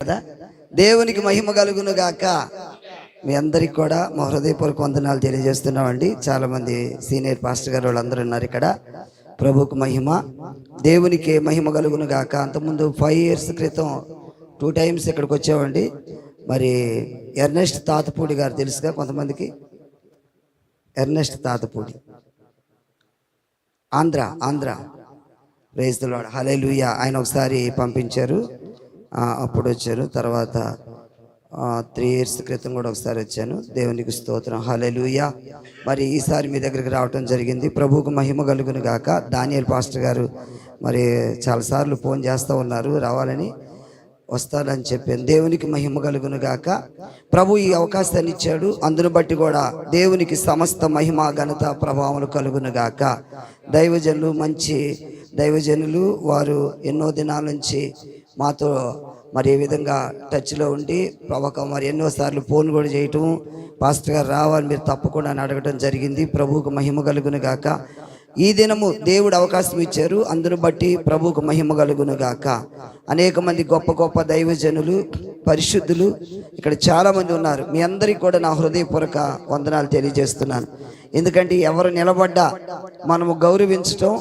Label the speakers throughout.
Speaker 1: కదా. దేవునికి మహిమ కలుగును గాక. మీ అందరికి కూడా మా హృదయపూర్వక వందనాలు తెలియజేస్తున్నామండి. చాలామంది సీనియర్ పాస్టర్ గారు వాళ్ళందరూ ఉన్నారు ఇక్కడ. ప్రభుకు మహిమ, దేవునికి మహిమ కలుగును గాక. అంతకుముందు 5 years క్రితం 2 times ఇక్కడికి వచ్చామండి. మరి ఎర్నెస్ట్ తాతపూడి గారు తెలుసుగా కొంతమందికి. Ernest Tatapudi Andhra praise the Lord, hallelujah. ఆయన ఒకసారి పంపించారు, అప్పుడు వచ్చారు. తర్వాత 3 years క్రితం కూడా ఒకసారి వచ్చాను. దేవునికి స్తోత్రం, హల్లెలూయా. మరి ఈసారి మీ దగ్గరికి రావటం జరిగింది. ప్రభువుకు మహిమ కలుగును గాక. దానియేల్ పాస్టర్ గారు మరి చాలాసార్లు ఫోన్ చేస్తూ ఉన్నారు రావాలని, వస్తానని చెప్పాను. దేవునికి మహిమ కలుగును గాక. ప్రభు ఈ అవకాశాన్ని ఇచ్చాడు, అందును బట్టి కూడా దేవునికి సమస్త మహిమ ఘనత ప్రభావములు కలుగును గాక. దైవజనులు, మంచి దైవజనులు, వారు ఎన్నో దినాల నుంచి మాతో మరి ఏ విధంగా టచ్లో ఉండి మరి ఎన్నోసార్లు ఫోన్ కూడా చేయటం, పాస్టర్ గారు రావాలి మీరు తప్పకుండా అని అడగటం జరిగింది. ప్రభువుకు మహిమ కలుగును గాక. ఈ దినము దేవుడు అవకాశం ఇచ్చారు, అందును బట్టి ప్రభువుకు మహిమ కలుగును గాక. అనేక మంది గొప్ప గొప్ప దైవజనులు, పరిశుద్ధులు ఇక్కడ చాలామంది ఉన్నారు. మీ అందరికీ కూడా నా హృదయపూర్వక వందనాలు తెలియజేస్తున్నాను. ఎందుకంటే ఎవరు నిలబడ్డా మనము గౌరవించటం,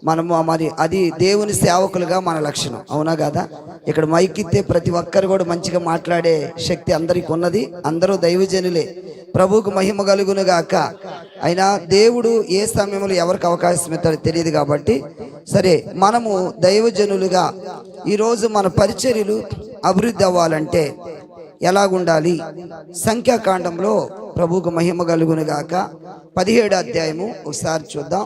Speaker 1: మనము మరి అది దేవుని సేవకులుగా మన లక్షణం, అవునా కదా. ఇక్కడ మైకిత్తే ప్రతి ఒక్కరు కూడా మంచిగా మాట్లాడే శక్తి అందరికి ఉన్నది. అందరూ దైవజనులే. ప్రభువుకు మహిమ కలుగును గాక. అయినా దేవుడు ఏ సమయంలో ఎవరికి అవకాశం ఇస్తాడో తెలియదు కాబట్టి, సరే మనము దైవజనులుగా ఈరోజు మన పరిచర్యలు అభివృద్ధి అవ్వాలంటే ఎలాగుండాలి? సంఖ్యాకాండంలో ప్రభువుకు మహిమ కలుగును గాక 17వ అధ్యాయము ఒకసారి చూద్దాం.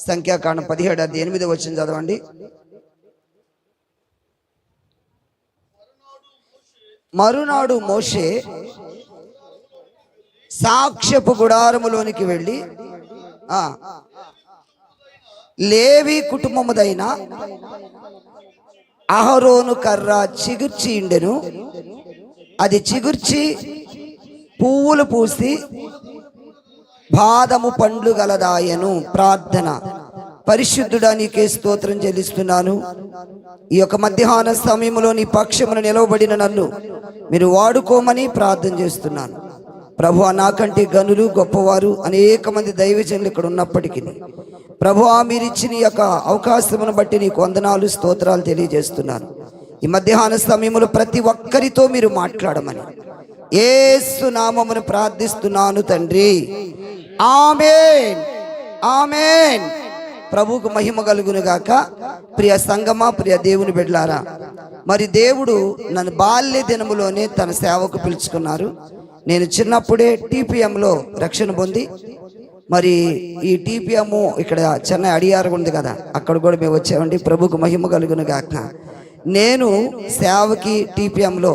Speaker 1: సంఖ్యాకాండం 17వ అధ్యాయం 8వ వచనం చదవండి. మరునాడు మోషే సాక్ష్యపు గుడారములోనికి వెళ్ళి లేవి కుటుంబముదైన అహరోను కర్ర చిగుర్చి ఉండెను. అది చిగుర్చి పువ్వులు పూసి బాదము పండ్లు గలదాయను. ప్రార్థన. పరిశుద్ధుడా, నీకే స్తోత్రం చెల్లిస్తున్నాను. ఈ యొక్క మధ్యాహ్న సమయంలో నీ పక్షమును నిలవబడిన నన్ను మీరు వాడుకోమని ప్రార్థన చేస్తున్నాను. ప్రభువా, నాకంటే గనులు గొప్పవారు అనేక మంది దైవజనులు ఇక్కడ ఉన్నప్పటికీ ప్రభువా, మీరిచ్చిన ఈ యొక్క అవకాశమును బట్టి నీకు వందనాలు, స్తోత్రాలు తెలియజేస్తున్నాను. ఈ మధ్యాహ్న సమయంలో ప్రతి ఒక్కరితో మీరు మాట్లాడమని యేసు నామమును ప్రార్థిస్తున్నాను తండ్రి. ఆమేన్, ఆమేన్. ప్రభువుకు మహిమ కలుగును గాక. ప్రియ సంగమా, ప్రియ దేవుని బిడ్డలారా, మరి దేవుడు నన్ను బాల్య దినములోనే తన సేవకు పిలుచుకున్నారు. నేను చిన్నప్పుడే TPMలో రక్షణ పొంది, మరి ఈ TPM ఇక్కడ చెన్నై అడియారు ఉంది కదా, అక్కడ కూడా మేము వచ్చామండి. ప్రభువుకు మహిమ కలుగును గాక. నేను సేవకి TPMలో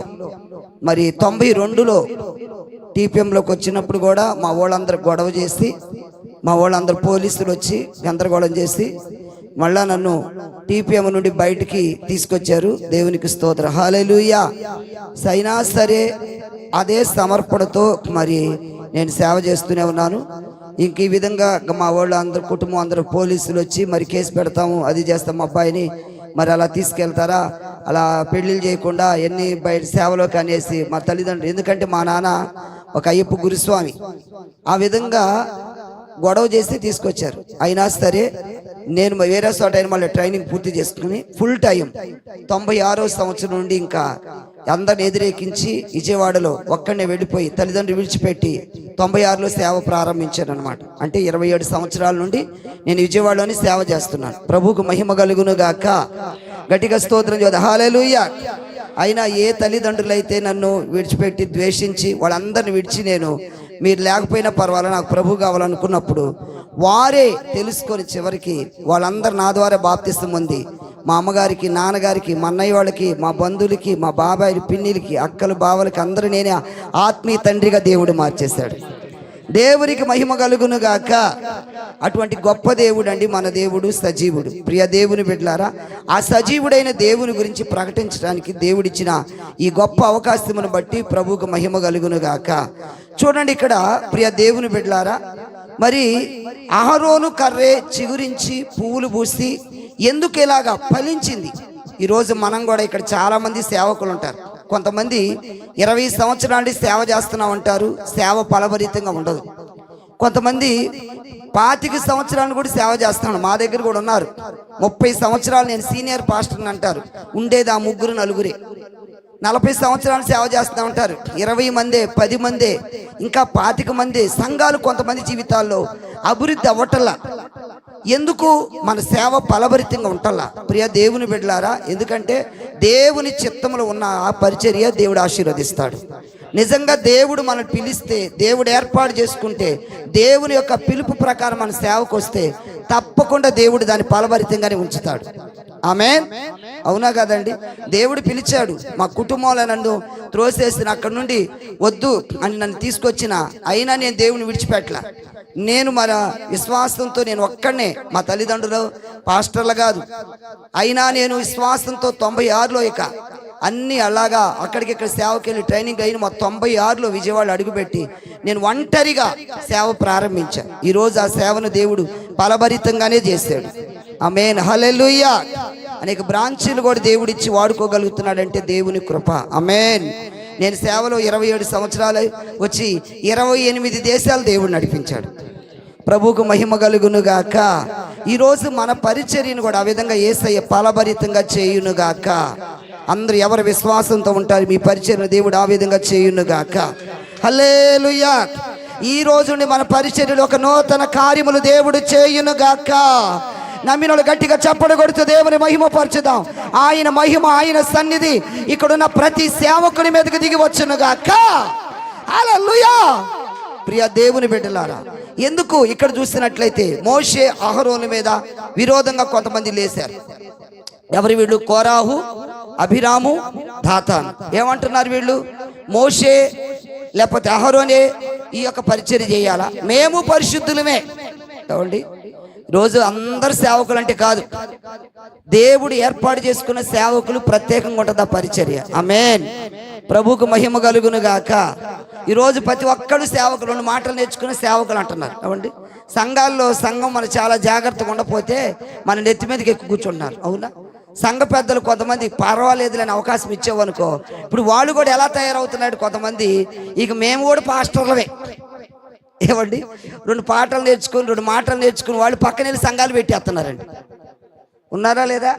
Speaker 1: మరి 92లో TPMలోకి వచ్చినప్పుడు కూడా మా వాళ్ళందరూ గొడవ చేసి, మా వాళ్ళందరూ పోలీసులు వచ్చి గందరగోళం చేసి మళ్ళా నన్ను TPM నుండి బయటికి తీసుకొచ్చారు. దేవునికి స్తోత్రం, హల్లెలూయా. అయినా సరే అదే సమర్పణతో మరి నేను సేవ చేస్తూనే ఉన్నాను. ఇంక ఈ విధంగా మా వాళ్ళు అందరు కుటుంబం అందరూ పోలీసులు వచ్చి మరి కేసు పెడతాము, అది చేస్తాం, మా అబ్బాయిని మరి అలా తీసుకెళ్తారా, అలా పెళ్లిళ్ళు చేయకుండా ఎన్ని బయట సేవలోకి అనేసి మా తల్లిదండ్రులు, ఎందుకంటే మా నాన్న ఒక అయ్యప్ప గురుస్వామి, ఆ విధంగా గొడవ చేసి తీసుకొచ్చారు. అయినా సరే నేను వేరే చోట అయిన మళ్ళీ ట్రైనింగ్ పూర్తి చేసుకుని ఫుల్ టైం 96వ సంవత్సరం నుండి ఇంకా అందరిని ఎదురేకించి విజయవాడలో ఒక్కడనే వెళ్ళిపోయి తల్లిదండ్రులు విడిచిపెట్టి 96లో సేవ ప్రారంభించాను అనమాట. అంటే 27 సంవత్సరాల నుండి నేను విజయవాడలోని సేవ చేస్తున్నాను. ప్రభువుకు మహిమ కలుగును గాక. గట్టిగా స్తోత్రం చేద్దాం, హల్లెలూయా. అయినా ఏ తల్లిదండ్రులైతే నన్ను విడిచిపెట్టి ద్వేషించి వాళ్ళందరిని విడిచి నేను మీరు లేకపోయినా పర్వాలేదు నాకు ప్రభు కావాలనుకున్నప్పుడు వారే తెలుసుకొని చివరికి వాళ్ళందరూ నా ద్వారా బాప్తిసం పొంది మా అమ్మగారికి, నాన్నగారికి, మా అన్నయ్య వాళ్ళకి, మా బంధువులకి, మా బాబాయిలు, పిన్నిలకి, అక్కలు, బావలకి అందరూ నేనే ఆత్మీయ తండ్రిగా దేవుడు మార్చేశాడు. దేవునికి మహిమ కలుగును గాక. అటువంటి గొప్ప దేవుడు అండి మన దేవుడు, సజీవుడు. ప్రియ దేవుని బిడ్డలారా, ఆ సజీవుడైన దేవుని గురించి ప్రకటించడానికి దేవుడిచ్చిన ఈ గొప్ప అవకాశమును బట్టి ప్రభువుకు మహిమ కలుగును గాక. చూడండి ఇక్కడ ప్రియ దేవుని బిడ్డలారా, మరి అహరోను కర్రే చిగురించి పువ్వులు పూసి ఎందుకు ఇలాగా ఫలించింది? ఈరోజు మనం కూడా ఇక్కడ చాలా మంది సేవకులు ఉంటారు. కొంతమంది 20 సంవత్సరాల నుండి సేవ చేస్తున్నాం అంటారు, సేవ ఫలభరితంగా ఉండదు. కొంతమంది 25 సంవత్సరాలు కూడా సేవ చేస్తున్నాను, మా దగ్గర కూడా ఉన్నారు. 30 సంవత్సరాలు నేను సీనియర్ పాస్టర్ని అంటారు, ఉండేది ఆ 3 4. 40 సంవత్సరాలు సేవ చేస్తూ ఉంటారు, 20 మందే 10 మందే ఇంకా 25 మంది. సంఘాలు కొంతమంది జీవితాల్లో అభివృద్ధి అవ్వటల్లా. ఎందుకు? మన సేవ ఫలభరితంగా ఉంటల్లా. ప్రియ దేవుని బిడ్డలారా, ఎందుకంటే దేవుని చిత్తములో ఉన్న ఆ పరిచర్య దేవుడు ఆశీర్వదిస్తాడు. నిజంగా దేవుడు మనం పిలిస్తే, దేవుడు ఏర్పాటు చేసుకుంటే, దేవుని యొక్క పిలుపు ప్రకారం మన సేవకు వస్తే తప్పకుండా దేవుడు దాన్ని ఫలభరితంగానే ఉంచుతాడు. ఆమేన్. అవునా కదండి? దేవుడు పిలిచాడు. మా కుటుంబంలో నన్ను త్రోసేసిన అక్కడి నుండి వద్దు అని నన్ను తీసుకొచ్చిన, అయినా నేను దేవుని విడిచిపెట్టలా. నేను మన విశ్వాసంతో నేను ఒక్కడనే, మా తల్లిదండ్రులు పాస్టర్లు కాదు, అయినా నేను విశ్వాసంతో 96లో ఇక అన్నీ అలాగా అక్కడికిక్కడ సేవకి వెళ్ళి ట్రైనింగ్ అయిన మా 96లో విజయవాడ అడుగుపెట్టి నేను ఒంటరిగా సేవ ప్రారంభించాను. ఈరోజు ఆ సేవను దేవుడు ఫలభరితంగానే చేశాడు. ఆమేన్, హల్లెలూయా. అనేక బ్రాంచీలు కూడా దేవుడు ఇచ్చి వాడుకోగలుగుతున్నాడంటే దేవుని కృప. ఆమేన్. నేను సేవలో 27 సంవత్సరాలు వచ్చి 28 దేశాలు దేవుడు నడిపించాడు. ప్రభువుకు మహిమ కలుగునుగాక. ఈరోజు మన పరిచర్యను కూడా ఆ విధంగా యేసయ్య ఫలభరితంగా చేయునుగాక. అందరూ ఎవరు విశ్వాసంతో ఉంటారు, మీ పరిచర్యను దేవుడు ఆ విధంగా చేయునుగాక. హల్లెలూయా. ఈ రోజు నుండి మన పరిచర్యలో ఒక నూతన కార్యములు దేవుడు చేయునుగాక. నమ్మినోళ్ళు గట్టిగా చప్పడు కొడుతూ దేవుని మహిమ పరచుదాం. ఆయన మహిమ, ఆయన సన్నిధి ఇక్కడున్న ప్రతి సేవకుని మీదకి దిగి వచ్చునుగాక. హల్లెలూయా. ప్రియ దేవుని బిడ్డలారా, ఎందుకు ఇక్కడ చూసినట్లయితే మోషే అహరోను మీద విరోధంగా కొంతమంది లేశారు. ఎవరు వీళ్ళు? కోరాహు, అభిరాము, దాతాను. ఏమంటున్నారు వీళ్ళు? మోషే లేకపోతే అహరోనే ఈ యొక్క పరిచర్య చేయాలా? మేము పరిశుద్ధులమే. ఏమండి? రోజు అందరు సేవకులు అంటే కాదు, దేవుడు ఏర్పాటు చేసుకున్న సేవకులు ప్రత్యేకంగా ఉంటుంది ఆ పరిచర్య. ఆమేన్. ప్రభువుకు మహిమ కలుగును గాక. ఈరోజు ప్రతి ఒక్కడు సేవకులు, 2 మాటలు నేర్చుకునే సేవకులు అంటున్నారు. ఏమండి? సంఘాల్లో సంఘం మన చాలా జాగ్రత్తగా ఉండకపోతే మన నెత్తి మీదకి ఎక్కువ కూర్చుంటున్నారు. అవునా? సంఘ పెద్దలు కొంతమంది పర్వాలేదులేని అవకాశం ఇచ్చేవనుకో, ఇప్పుడు వాళ్ళు కూడా ఎలా తయారవుతున్నాడు కొంతమంది, ఇక మేము కూడా పాస్టర్లమే. ఏమండి? 2 పాటలు నేర్చుకుని 2 మాటలు నేర్చుకుని వాళ్ళు పక్కన వెళ్ళి సంఘాలు పెట్టేస్తున్నారండి. ఉన్నారా లేదా?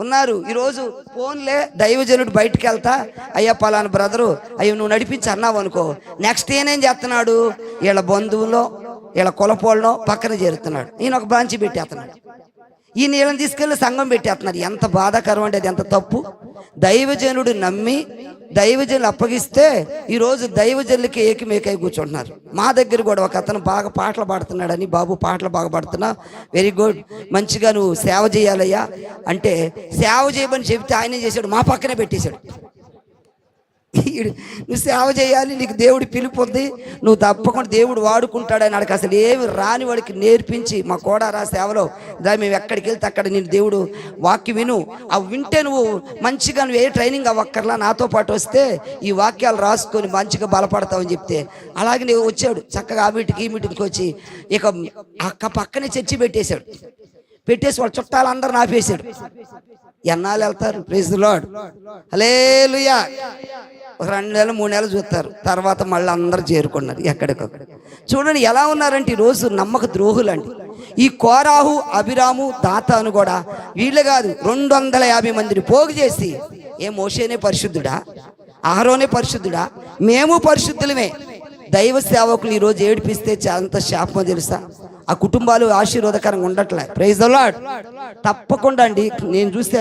Speaker 1: ఉన్నారు. ఈరోజు ఫోన్లే దైవజనుడు బయటికి వెళ్తా, అయ్యా పలానా బ్రదరు, అయ్యో నువ్వు నడిపించి అన్నావు అనుకో, నెక్స్ట్ ఏనేం చేస్తున్నాడు? వీళ్ళ బంధువులో వీళ్ళ కులపోళ్ళనో పక్కన చేరుతున్నాడు, ఈయన ఒక బ్రాంచి పెట్టేస్తున్నాడు, ఈ నీళ్ళని తీసుకెళ్ళి సంఘం పెట్టేస్తున్నారు. ఎంత బాధాకరం అంటే అది ఎంత తప్పు. దైవజనుడు నమ్మి దైవజనులు అప్పగిస్తే ఈరోజు దైవజనులకి ఏకమేకై కూర్చుంటున్నారు. మా దగ్గర కూడా ఒక అతను బాగా పాటలు పాడుతున్నాడని, బాబు పాటలు బాగా పాడుతున్నా, వెరీ గుడ్, మంచిగా నువ్వు సేవ చేయాలయ్యా అంటే సేవ చేయమని చెబితే ఆయన చేశాడు, మా పక్కనే పెట్టేశాడు. నువ్వు సేవ చేయాలి, నీకు దేవుడి పిలుపు ఉంది, నువ్వు తప్పకుండా దేవుడు వాడుకుంటాడని అడిగి అసలు ఏమి రాని వాడికి నేర్పించి, మా కోడారా సేవలో దా మేము ఎక్కడికి వెళ్తే అక్కడ నేను దేవుడు వాక్యం విను, అవి వింటే నువ్వు మంచిగా నువ్వు ఏ ట్రైనింగ్ అవ్వక్కర్లా, నాతో పాటు వస్తే ఈ వాక్యాలు రాసుకొని మంచిగా బలపడతావని చెప్తే అలాగే నువ్వు వచ్చాడు. చక్కగా ఆ మీటికి ఈ మీటికి వచ్చి ఇక అక్క పక్కనే చర్చి పెట్టేశాడు. పెట్టేసి వాళ్ళ చుట్టాలందరూ ఆపేశాడు. ఎన్నాళ్ళు వెళ్తారు? ప్రైజ్ ది లార్డ్, హల్లెలూయా. ఒక 2 నెలలు 3 నెలలు చూస్తారు, తర్వాత మళ్ళీ అందరూ చేరుకున్నారు ఎక్కడికొక్కడ. చూడండి ఎలా ఉన్నారంటే ఈరోజు నమ్మక ద్రోహులండి. ఈ కోరాహు, అభిరాము, దాతాను కూడా వీళ్ళు కాదు, 250 మందిని పోగు చేసి, ఏ మోషేనే పరిశుద్ధుడా, అహరోనే పరిశుద్ధుడా, మేము పరిశుద్ధులమే. దైవ సేవకులు ఈరోజు ఏడిపిస్తే అంత శాపం తెలుసా? ఆ కుటుంబాలు ఆశీర్వాదకరంగా ఉండట్లే. Praise the Lord. తప్పకుండా అండి, నేను చూస్తే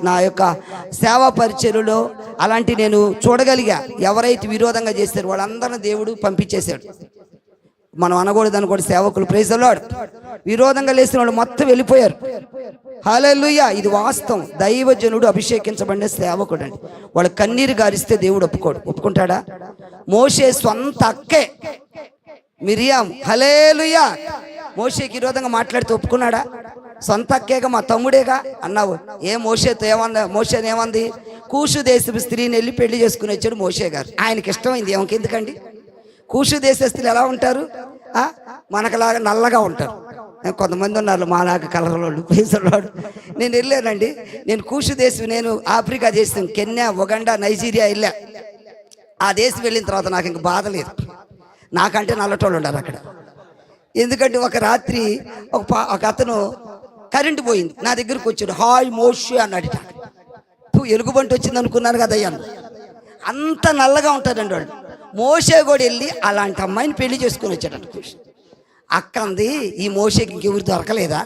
Speaker 1: నా యొక్క సేవా పరిచర్యలో అలాంటి నేను చూడగలిగా. ఎవరైతే విరోధంగా చేశారో వాళ్ళందరినీ దేవుడు పంపించేశాడు. మనం అనకూడదని కూడా సేవకులు, ప్రైజ్ ది లార్డ్, విరోధంగా లేచిన వాళ్ళు మొత్తం వెళ్ళిపోయారు. హల్లెలూయా. ఇది వాస్తవం. దైవజనుడు అభిషేకించబడిన సేవకుడు అండి. వాళ్ళు కన్నీరు గారిస్తే దేవుడు ఒప్పుకుంటాడా? మోషే సొంత అక్కే మిరియాం, హల్లెలూయా, మోషేకి విరోధంగా మాట్లాడితే ఒప్పుకున్నాడా? సొంత అక్కేగా, మా తమ్ముడేగా అన్నావు. ఏ మోషేతో ఏమన్నా? మోషేని ఏమంది? కూషు దేశపు స్త్రీని వెళ్ళి పెళ్లి చేసుకుని వచ్చాడు మోషే గారు. ఆయనకి ఇష్టమైంది. ఏమకి ఎందుకండి? కూషు దేశ స్త్రీలు ఎలా ఉంటారు? మనకలాగా నల్లగా ఉంటారు. కొంతమంది ఉన్నారు మాలాగా కలర్లోళ్ళు పైసలోడు. నేను వెళ్ళానండి. నేను కూషు దేశం, నేను ఆఫ్రికా దేశం, కెన్యా, ఉగండా, నైజీరియా వెళ్ళా. ఆ దేశం వెళ్ళిన తర్వాత నాకు ఇంక బాధ లేదు. నాకంటే నల్లటోళ్ళు ఉన్నారు అక్కడ. ఎందుకంటే ఒక రాత్రి ఒక అతను కరెంటు పోయింది, నా దగ్గరకు వచ్చాడు. హాయ్ మోషే అన్నాడు. ఎలుగుబంటి వచ్చింది అనుకున్నాను కదా అయ్యాను. అంత నల్లగా ఉంటాడండి వాళ్ళు. మోషే కూడా వెళ్ళి అలాంటి అమ్మాయిని పెళ్లి చేసుకొని వచ్చాడు. అక్కంది ఈ మోషేకి ఇంకెవరు దొరకలేదా,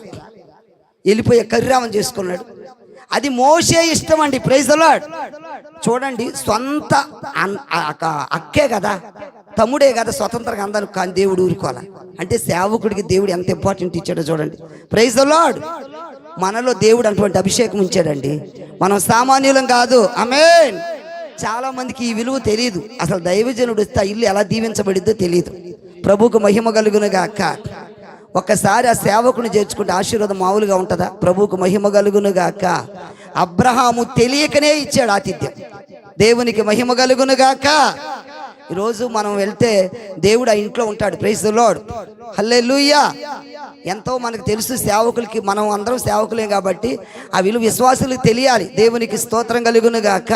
Speaker 1: వెళ్ళిపోయే కర్రామని చేసుకున్నాడు. అది మోషే ఇష్టం అండి. Praise the lord. చూడండి, సొంత అక్కే కదా, తమ్ముడే కదా, స్వతంత్రంగా అందరు. కానీ దేవుడు ఊరుకోవాలి అంటే సేవకుడికి దేవుడు ఎంత ఇంపార్టెంట్ ఇచ్చాడో చూడండి. Praise the lord. మనలో దేవుడు అటువంటి అభిషేకం ఉంచాడండి. మనం సామాన్యులం కాదు. ఆమేన్. చాలా మందికి ఈ విలువ తెలియదు. అసలు దైవజనుడు వస్తే ఆ ఇల్లు ఎలా దీవించబడిద్దో తెలియదు. ప్రభువుకు మహిమ కలుగునుగా అక్క. ఒక్కసారి ఆ సేవకుని చేర్చుకుంటే ఆశీర్వాదం మామూలుగా ఉంటుందా? ప్రభువుకు మహిమ కలుగునుగా అక్క. అబ్రహాము తెలియకనే ఇచ్చాడు ఆతిథ్యం. దేవునికి మహిమ కలుగునుగాక. ఈరోజు మనం వెళ్తే దేవుడు ఆ ఇంట్లో ఉంటాడు. Praise the Lord. హల్లెలూయా. ఎంతో మనకు తెలుసు సేవకులకి, మనం అందరం సేవకులే కాబట్టి ఆ విలువ విశ్వాసులకు తెలియాలి. దేవునికి స్తోత్రం కలుగునుగాక.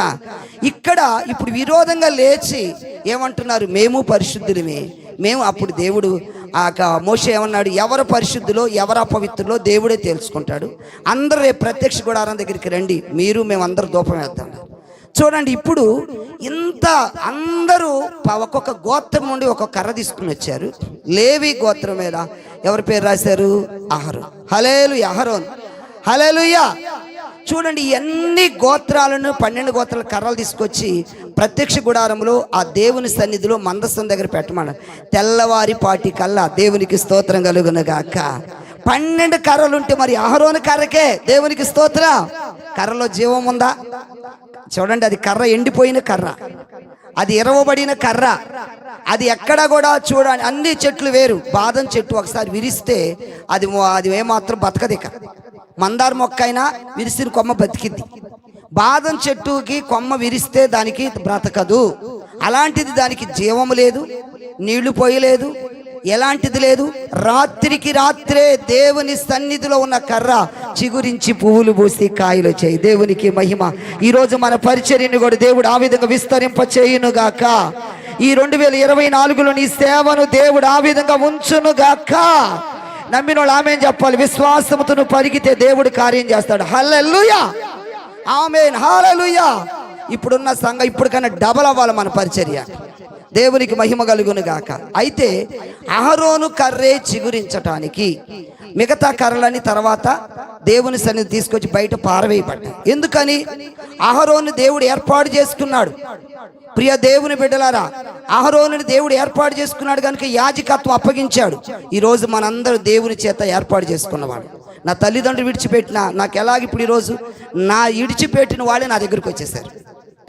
Speaker 1: ఇక్కడ ఇప్పుడు విరోధంగా లేచి ఏమంటున్నారు? మేము పరిశుద్ధులమే, మేము. అప్పుడు దేవుడు మోషే ఏమన్నాడు? ఎవరు పరిశుద్ధులో ఎవరు అపవిత్రులో దేవుడే తెలుసుకుంటాడు. అందరూ రేపు ప్రత్యక్ష గుడారం దగ్గరికి రండి, మీరు మేమందరూ ధూపం వేద్దాం. చూడండి, ఇప్పుడు ఇంత అందరూ ఒక్కొక్క గోత్రం నుండి ఒక్కొక్క కర్ర తీసుకుని వచ్చారు. లేవి గోత్రం మీద ఎవరి పేరు రాశారు? అహరోన్. హల్లెలూయా. అహరోన్. హల్లెలూయా. చూడండి, ఎన్ని గోత్రాలను 12 గోత్రాల కర్రలు తీసుకొచ్చి ప్రత్యక్ష గుడారంలో ఆ దేవుని సన్నిధిలో మందస్థం దగ్గర పెట్టమన్నారు. తెల్లవారి పాటి కల్లా దేవునికి స్తోత్రం కలుగునుగాక. 12 కర్రలుంటే మరి అహరోను కర్రకే దేవునికి స్తోత్రం. కర్రలో జీవం ఉందా? చూడండి, అది కర్ర ఎండిపోయిన కర్ర, అది ఎరవబడిన కర్ర. అది ఎక్కడ కూడా చూడండి, అన్ని చెట్లు వేరు. బాదం చెట్టు ఒకసారి విరిస్తే అది ఏమాత్రం బతకదిక. మందార మొక్క అయినా విరిసిన కొమ్మ బతికిద్ది. బాదం చెట్టుకి కొమ్మ విరిస్తే దానికి బ్రతకదు. అలాంటిది దానికి జీవము లేదు, నీళ్లు పోయలేదు, ఎలాంటిది లేదు. రాత్రికి రాత్రే దేవుని సన్నిధిలో ఉన్న కర్ర చిగురించి పువ్వులు పూసి కాయలు చేయి. దేవునికి మహిమ. ఈరోజు మన పరిచర్యను కూడా దేవుడు ఆ విధంగా విస్తరింప చేయునుగాక. ఈ 2024లో నీ సేవను దేవుడు ఆ విధంగా ఉంచునుగాక. నమ్మిన వాళ్ళు ఆమేన్ చెప్పాలి. విశ్వాసముతో నువ్వు పరిగితే దేవుడు కార్యం చేస్తాడు. హల్లెలూయా. ఆమేన్. హల్లెలూయా. ఇప్పుడున్న సంఘం ఇప్పటికన్నా డబల్ అవ్వాలి మన పరిచర్య. దేవునికి మహిమ కలుగునుగాక. అయితే అహరోను కర్రే చిగురించటానికి మిగతా కర్రలని తర్వాత దేవుని సన్నిధి తీసుకొచ్చి బయట పారవేయబడ్డాయి. ఎందుకని? అహరోను దేవుడు ఏర్పాటు చేసుకున్నాడు. ప్రియ దేవుని బిడ్డలారా, అహరోనుని దేవుడు ఏర్పాటు చేసుకున్నాడు కనుక యాజకత్వం అప్పగించాడు. ఈరోజు మనందరూ దేవుని చేత ఏర్పాటు చేసుకున్నవాడు. నా తల్లిదండ్రులు విడిచిపెట్టిన నాకు ఎలాగ ఇప్పుడు ఈరోజు నా విడిచిపెట్టిన వాళ్ళే నా దగ్గరికి వచ్చేసారు.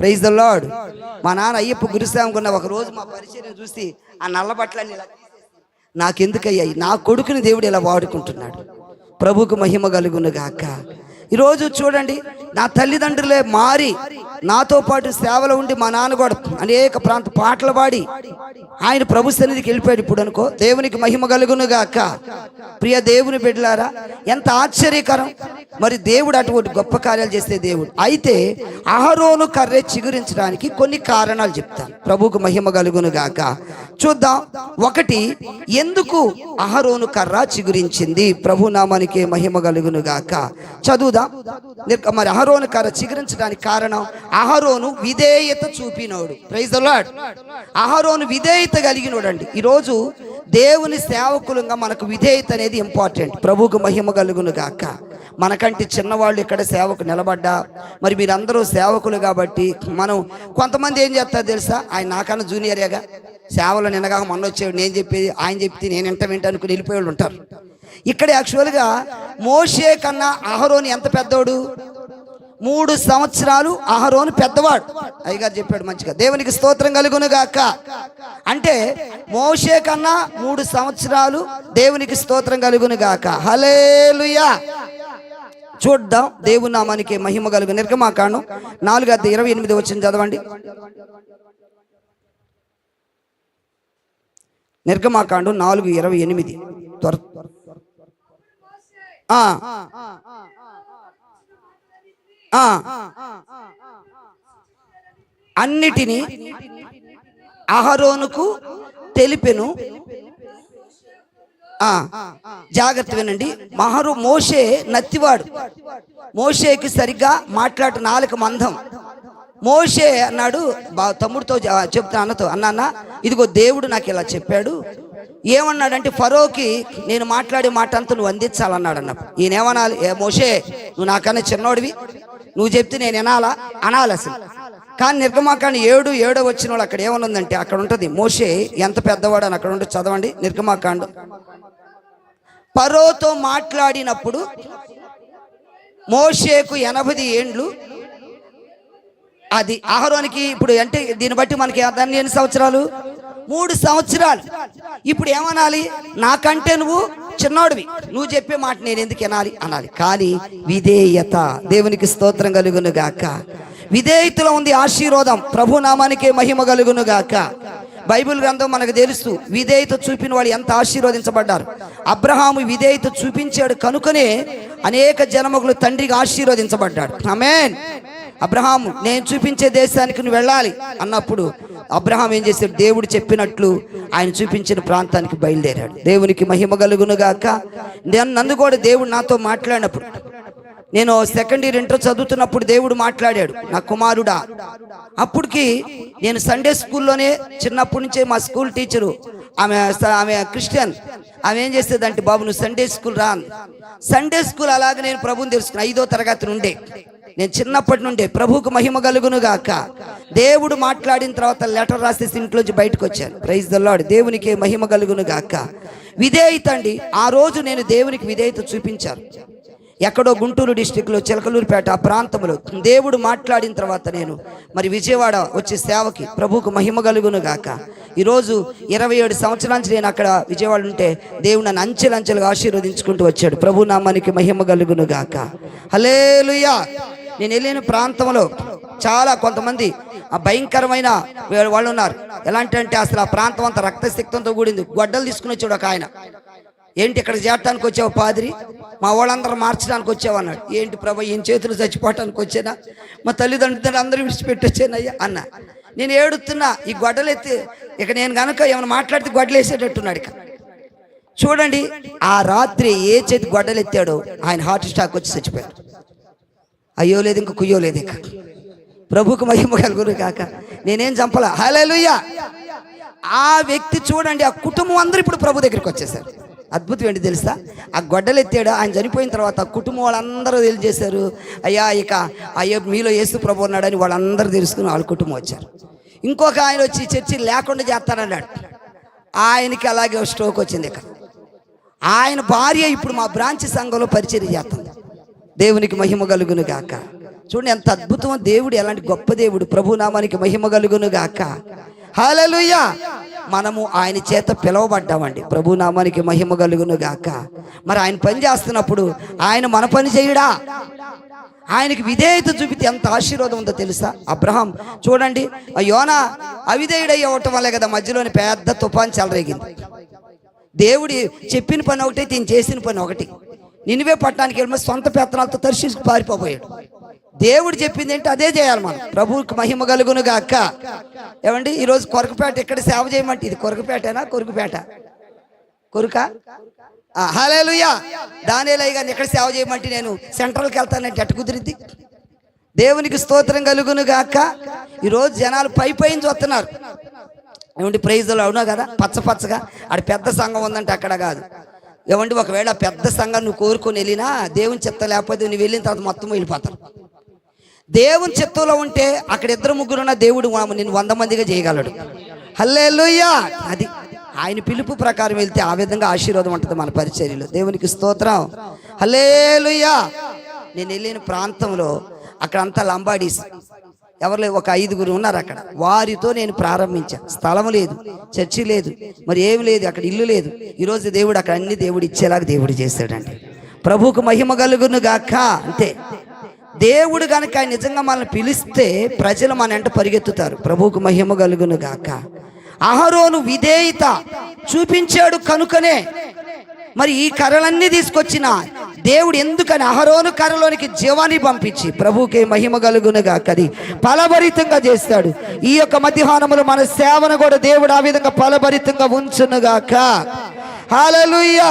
Speaker 1: Praise the lord. మా నాన్న అయ్యప్ప గురుస్వామి ఒక రోజు మా పరిచయం చూసి ఆ నల్ల బట్టలన్నీ ఇలా నాకెందుకయ్యాయి, నా కొడుకుని దేవుడు ఇలా వాడుకుంటున్నాడు. ప్రభుకు మహిమ కలుగునుగాక. ఈరోజు చూడండి, నా తల్లిదండ్రులే మారి నాతో పాటు సేవలో ఉండి మా నాన్న కూడా అనేక ప్రాంత పాటలు పాడి ఆయన ప్రభు సన్నిధికి వెళ్ళిపోయాడు. ఇప్పుడు అనుకో, దేవునికి మహిమ కలుగునుగాక. ప్రియ దేవుని బిడ్డలారా, ఎంత ఆశ్చర్యకరం. మరి దేవుడు అటువంటి గొప్ప కార్యాలు చేసే దేవుడు. అయితే అహరోను కర్రే చిగురించడానికి కొన్ని కారణాలు చెప్తాను. ప్రభుకు మహిమ కలుగునుగాక. చూద్దాం. ఒకటి, ఎందుకు అహరోను కర్ర చిగురించింది? ప్రభు నామానికి మహిమ కలుగునుగాక. చదువుదాం. మరి అహరోను కర్ర చిగురించడానికి కారణం, అహరోను విధేయత చూపినోడు. Praise the Lord. అహరోను విధేయత కలిగినోడు అండి. ఈరోజు దేవుని సేవకులుగా మనకు విధేయత అనేది ఇంపార్టెంట్. ప్రభువుకు మహిమ కలుగునుగాక. మనకంటే చిన్నవాళ్ళు ఇక్కడ సేవకు నిలబడ్డా, మరి మీరందరూ సేవకులు కాబట్టి మనం కొంతమంది ఏం చేస్తారు తెలుసా? ఆయన నాకన్నా జూనియరేగా, సేవలో నిన్నగా మొన్న వచ్చేవాడు, నేను చెప్పేది ఆయన చెప్తే నేను వింట అనుకుని వెళ్ళిపోయేవాళ్ళు ఉంటారు. ఇక్కడ యాక్చువల్గా మోషే కన్నా అహరోను ఎంత పెద్దోడు? 3 సంవత్సరాలు అహరోను పెద్దవాడు. అయ్యగారు చెప్పాడు మంచిగా. దేవునికి స్తోత్రం కలుగునుగాక. అంటే మోషే కన్నా 3 సంవత్సరాలు. దేవునికి స్తోత్రం కలుగునుగాక. హల్లెలూయా. చూద్దాం. దేవుని నామానికి మహిమ కలుగు. నిర్గమాకాండం 4:28 వచ్చింది చదవండి. నిర్గమాకాండం 4:28. ఆ ఆ అన్నిటినీ అహరోనుకు తెలిపెను. జాగ్రత్త వినండి. మోషే నత్తివాడు, మోషేకి సరిగ్గా మాట్లాడు నాలుక మందం. మోషే అన్నాడు తమ్ముడితో చెప్తున్నా, అన్నతో, అన్న ఇదిగో దేవుడు నాకు ఇలా చెప్పాడు. ఏమన్నాడంటే ఫరోకి నేను మాట్లాడే మాట అంతా నువ్వు అందించాలన్నాడు. అన్నప్పుడు ఈయన ఏమనాలి? మోషే నువ్వు నాకన్నా చిన్నోడివి, నువ్వు చెప్తే నేను అనాలి అసలు. కానీ నిర్గమాకాండం 7 వచ్చిన వాళ్ళు అక్కడ ఏమనుందంటే అక్కడ ఉంటుంది మోషే ఎంత పెద్దవాడు అని అక్కడ ఉంటుంది. చదవండి నిర్గమాకాండం. ఫరోతో మాట్లాడినప్పుడు మోషేకు 80 ఏండ్లు. అది అహరోనికి ఇప్పుడు అంటే దీన్ని బట్టి మనకి దాన్ని ఎన్ని సంవత్సరాలు? 3 సంవత్సరాలు. ఇప్పుడు ఏమనాలి? నాకంటే నువ్వు చిన్నోడివి, నువ్వు చెప్పే మాట నేను ఎందుకు అనాలి. కానీ విధేయత, దేవునికి స్తోత్రం కలుగును గాక. విధేయతలో ఉంది ఆశీర్వాదం. ప్రభు నామానికే మహిమ కలుగును గాక. బైబిల్ గ్రంథం మనకు తెలుసు విధేయత చూపిన వాళ్ళు ఎంత ఆశీర్వదించబడ్డారు. అబ్రహాము విధేయత చూపించాడు కనుకనే అనేక జనములు తండ్రికి ఆశీర్వదించబడ్డాడు. ఆమేన్. అబ్రహాము నేను చూపించే దేశానికి నువ్వు వెళ్ళాలి అన్నప్పుడు అబ్రహాం ఏం చేశాడు? దేవుడు చెప్పినట్లు ఆయన చూపించిన ప్రాంతానికి బయలుదేరాడు. దేవునికి మహిమ కలుగును గాక. నన్ను కూడా దేవుడు నాతో మాట్లాడినప్పుడు, నేను సెకండ్ ఇయర్ ఇంటర్ చదువుతున్నప్పుడు దేవుడు మాట్లాడాడు, నా కుమారుడా. అప్పటికి నేను సండే స్కూల్లోనే చిన్నప్పటి నుంచే మా స్కూల్ టీచరు ఆమె క్రిస్టియన్. ఆమె ఏం చేసేదంటే, బాబు నువ్వు సండే స్కూల్ రా. సండే స్కూల్ అలాగే నేను ప్రభువుని తెలుసుకున్నా. 5వ తరగతి నుండే, నేను చిన్నప్పటి నుండే. ప్రభువుకు మహిమ కలుగును గాక. దేవుడు మాట్లాడిన తర్వాత లెటర్ రాసేసి ఇంట్లోంచి బయటకు వచ్చాను. Praise the lord. దేవునికి మహిమ కలుగును గాక. విధేయత అండి. ఆ రోజు నేను దేవునికి విధేయత చూపించాను. ఎక్కడో గుంటూరు డిస్టిక్లో చిలకలూరుపేట ఆ ప్రాంతంలో దేవుడు మాట్లాడిన తర్వాత నేను మరి విజయవాడ వచ్చే సేవకి, ప్రభువుకు మహిమ కలుగును గాక. ఈరోజు 27 సంవత్సరాల నుంచి నేను అక్కడ విజయవాడ ఉంటే దేవుడు నన్ను అంచెలంచెలుగా ఆశీర్వదించుకుంటూ వచ్చాడు. ప్రభు నామానికి మహిమ కలుగును గాక. హల్లెలూయా. నేను వెళ్ళిన ప్రాంతంలో చాలా కొంతమంది భయంకరమైన వాళ్ళు ఉన్నారు. ఎలాంటి అసలు ఆ ప్రాంతం అంతా రక్తశక్తంతో కూడింది. గొడ్డలు తీసుకుని వచ్చాడు ఒక ఆయన. ఏంటి ఇక్కడ చేరటానికి వచ్చావు పాదిరి? మా వాళ్ళందరూ మార్చడానికి వచ్చావు అన్నాడు. ఏంటి ప్రభు, ఈయన చేతులు చచ్చిపోవటానికి వచ్చానా? మా తల్లిదండ్రులు అందరూ విడిచిపెట్టొచ్చానయ్యా అన్న. నేను ఏడుతున్నా. ఈ గొడ్డలు ఎత్తి ఇక నేను కనుక ఏమైనా మాట్లాడితే గొడ్డలు వేసేటట్టున్నాడు. ఇక చూడండి, ఆ రాత్రి ఏ చేతి గొడ్డలు ఎత్తాడో ఆయన హార్ట్ స్టాక్ వచ్చి చచ్చిపోయాడు. అయ్యో లేదు, ఇంక కుయ్యో లేదు. ఇక ప్రభుకు మహిమ కలుగును కాక. నేనేం చంపలా. హల్లెలూయా. ఆ వ్యక్తి చూడండి, ఆ కుటుంబం అందరూ ఇప్పుడు ప్రభు దగ్గరికి వచ్చేసారు. అద్భుతం ఏంటి తెలుసా? ఆ గొడ్డలు ఎత్తాడు. ఆయన చనిపోయిన తర్వాత కుటుంబం వాళ్ళందరూ తెలియజేశారు, అయ్యా మీలో యేసు ప్రభు ఉన్నాడని వాళ్ళందరూ తెలుసుకుని వాళ్ళ కుటుంబం వచ్చారు. ఇంకొక ఆయన వచ్చి చర్చి లేకుండా చేస్తానన్నాడు. ఆయనకి అలాగే స్ట్రోక్ వచ్చింది. ఇక ఆయన భార్య ఇప్పుడు మా బ్రాంచ్ సంఘంలో పరిచర్య చేస్తుంది. దేవునికి మహిమ కలుగును గాక. చూడండి ఎంత అద్భుతం. దేవుడు ఎలాంటి గొప్ప దేవుడు. ప్రభు నామానికి మహిమ కలుగును గాక. హల్లెలూయా. మనము ఆయన చేత పిలువబడ్డామండి. ప్రభు నామానికి మహిమ కలుగును గాక. మరి ఆయన పని చేస్తున్నప్పుడు ఆయన మన పని చేయడా? ఆయనకి విధేయత చూపితే ఎంత ఆశీర్వాదం ఉందో తెలుసా? అబ్రహాం చూడండి, యోనా అవిధేయుడై అవ్వటం వల్లే కదా మధ్యలోని పెద్ద తుఫాను చెలరేగింది. దేవుడి చెప్పిన పని ఒకటి, ఈయన చేసిన పని ఒకటి. నినివే పట్టణానికి వెళ్ళి సొంత పెత్తనాలతో తర్షీసుకు పారిపోయాడు. దేవుడు చెప్పింది ఏంటి అదే చేయాలి మనం. ప్రభువుకి మహిమ కలుగును గాక. ఏమండి ఈరోజు కొరకపేట ఇక్కడ సేవ చేయమంటే, ఇది కొరకపేటనా కొరకపేట? కొరుక. హల్లెలూయా. దానియేలయ్య గారిని ఎక్కడ సేవ చేయమంటే నేను సెంట్రల్కి వెళ్తానంటే ఎట్ట కుదిరిద్ది? దేవునికి స్తోత్రం కలుగును గాక. ఈరోజు జనాలు పైన చూస్తున్నారు. ఏమండి ప్రైజ్లో అవునా కదా? పచ్చగా ఆడ పెద్ద సంఘం ఉందంటే అక్కడ కాదు. ఏమండి ఒకవేళ పెద్ద సంఘం నువ్వు కోరుకొని వెళ్ళినా దేవుని చిత్తం లేకపోతే నువ్వు వెళ్ళిన తర్వాత మొత్తం వెళ్ళిపోతారు. దేవుని చిత్తంలో ఉంటే అక్కడ 2-3 ఉన్న దేవుడు నేను 100 మందిగా చేయగలడు. హల్లెలూయా. అది ఆయన పిలుపు ప్రకారం వెళ్తే ఆ విధంగా ఆశీర్వాదం ఉంటుంది మన పరిచర్యలో. దేవునికి స్తోత్రం. హల్లెలూయా. నేను వెళ్ళిన ప్రాంతంలో అక్కడ అంతా లంబాడీస్, ఎవరు లేదు, ఒక 5గురు ఉన్నారు అక్కడ. వారితో నేను ప్రారంభించాను. స్థలం లేదు, చర్చి లేదు, మరి ఏమి లేదు, అక్కడ ఇల్లు లేదు. ఈరోజు దేవుడు అక్కడ అన్ని దేవుడు ఇచ్చేలాగా దేవుడు చేశాడండి. ప్రభువుకు మహిమ కలుగును గాక. అంతే. దేవుడు కనుక ఆయన నిజంగా మనల్ని పిలిస్తే ప్రజలు మన వెంట పరిగెత్తుతారు. ప్రభువుకు మహిమ కలుగును గాక. అహరోను విధేయత చూపించాడు కనుకనే మరి ఈ కర్రలన్నీ తీసుకొచ్చిన దేవుడు ఎందుకని అహరోను కర్రలోనికి జీవాన్ని పంపించి ప్రభువుకే మహిమ కలుగునుగా కది ఫలభరితంగా చేస్తాడు. ఈ యొక్క మధ్యాహ్నములో మన సేవను కూడా దేవుడు ఆ విధంగా ఫలభరితంగా ఉంచునుగాక. హల్లెలూయా.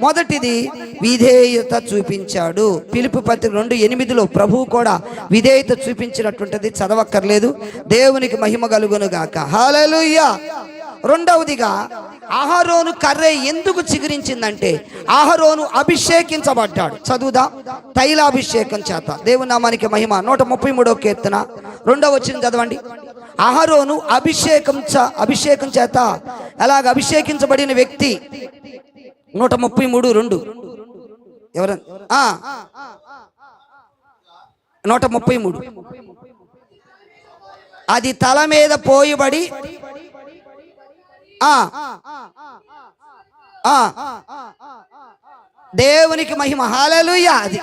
Speaker 1: మొదటిది విధేయత చూపించాడు. ఫిలిప్పీ పత్రిక 2:8 ప్రభువు కూడా విధేయత చూపించినట్టుంటది, చదవక్కర్లేదు. దేవునికి మహిమ కలుగును గాక. హల్లెలూయా. రెండవదిగా అహరోను కర్రె ఎందుకు చిగురించిందంటే అహరోను అభిషేకించబడ్డాడు. చదువుదా. తైలాభిషేకం చేత దేవుని నామానికి మహిమ. 133వ కీర్తన 2వ వచనం చదవండి. అహరోను అభిషేకం చేత అలాగ అభిషేకించబడిన వ్యక్తి. 133:2 ఎవరు? 133. అది తల మీద పోయబడి దేవునికి మహిమ. హల్లెలూయా. అది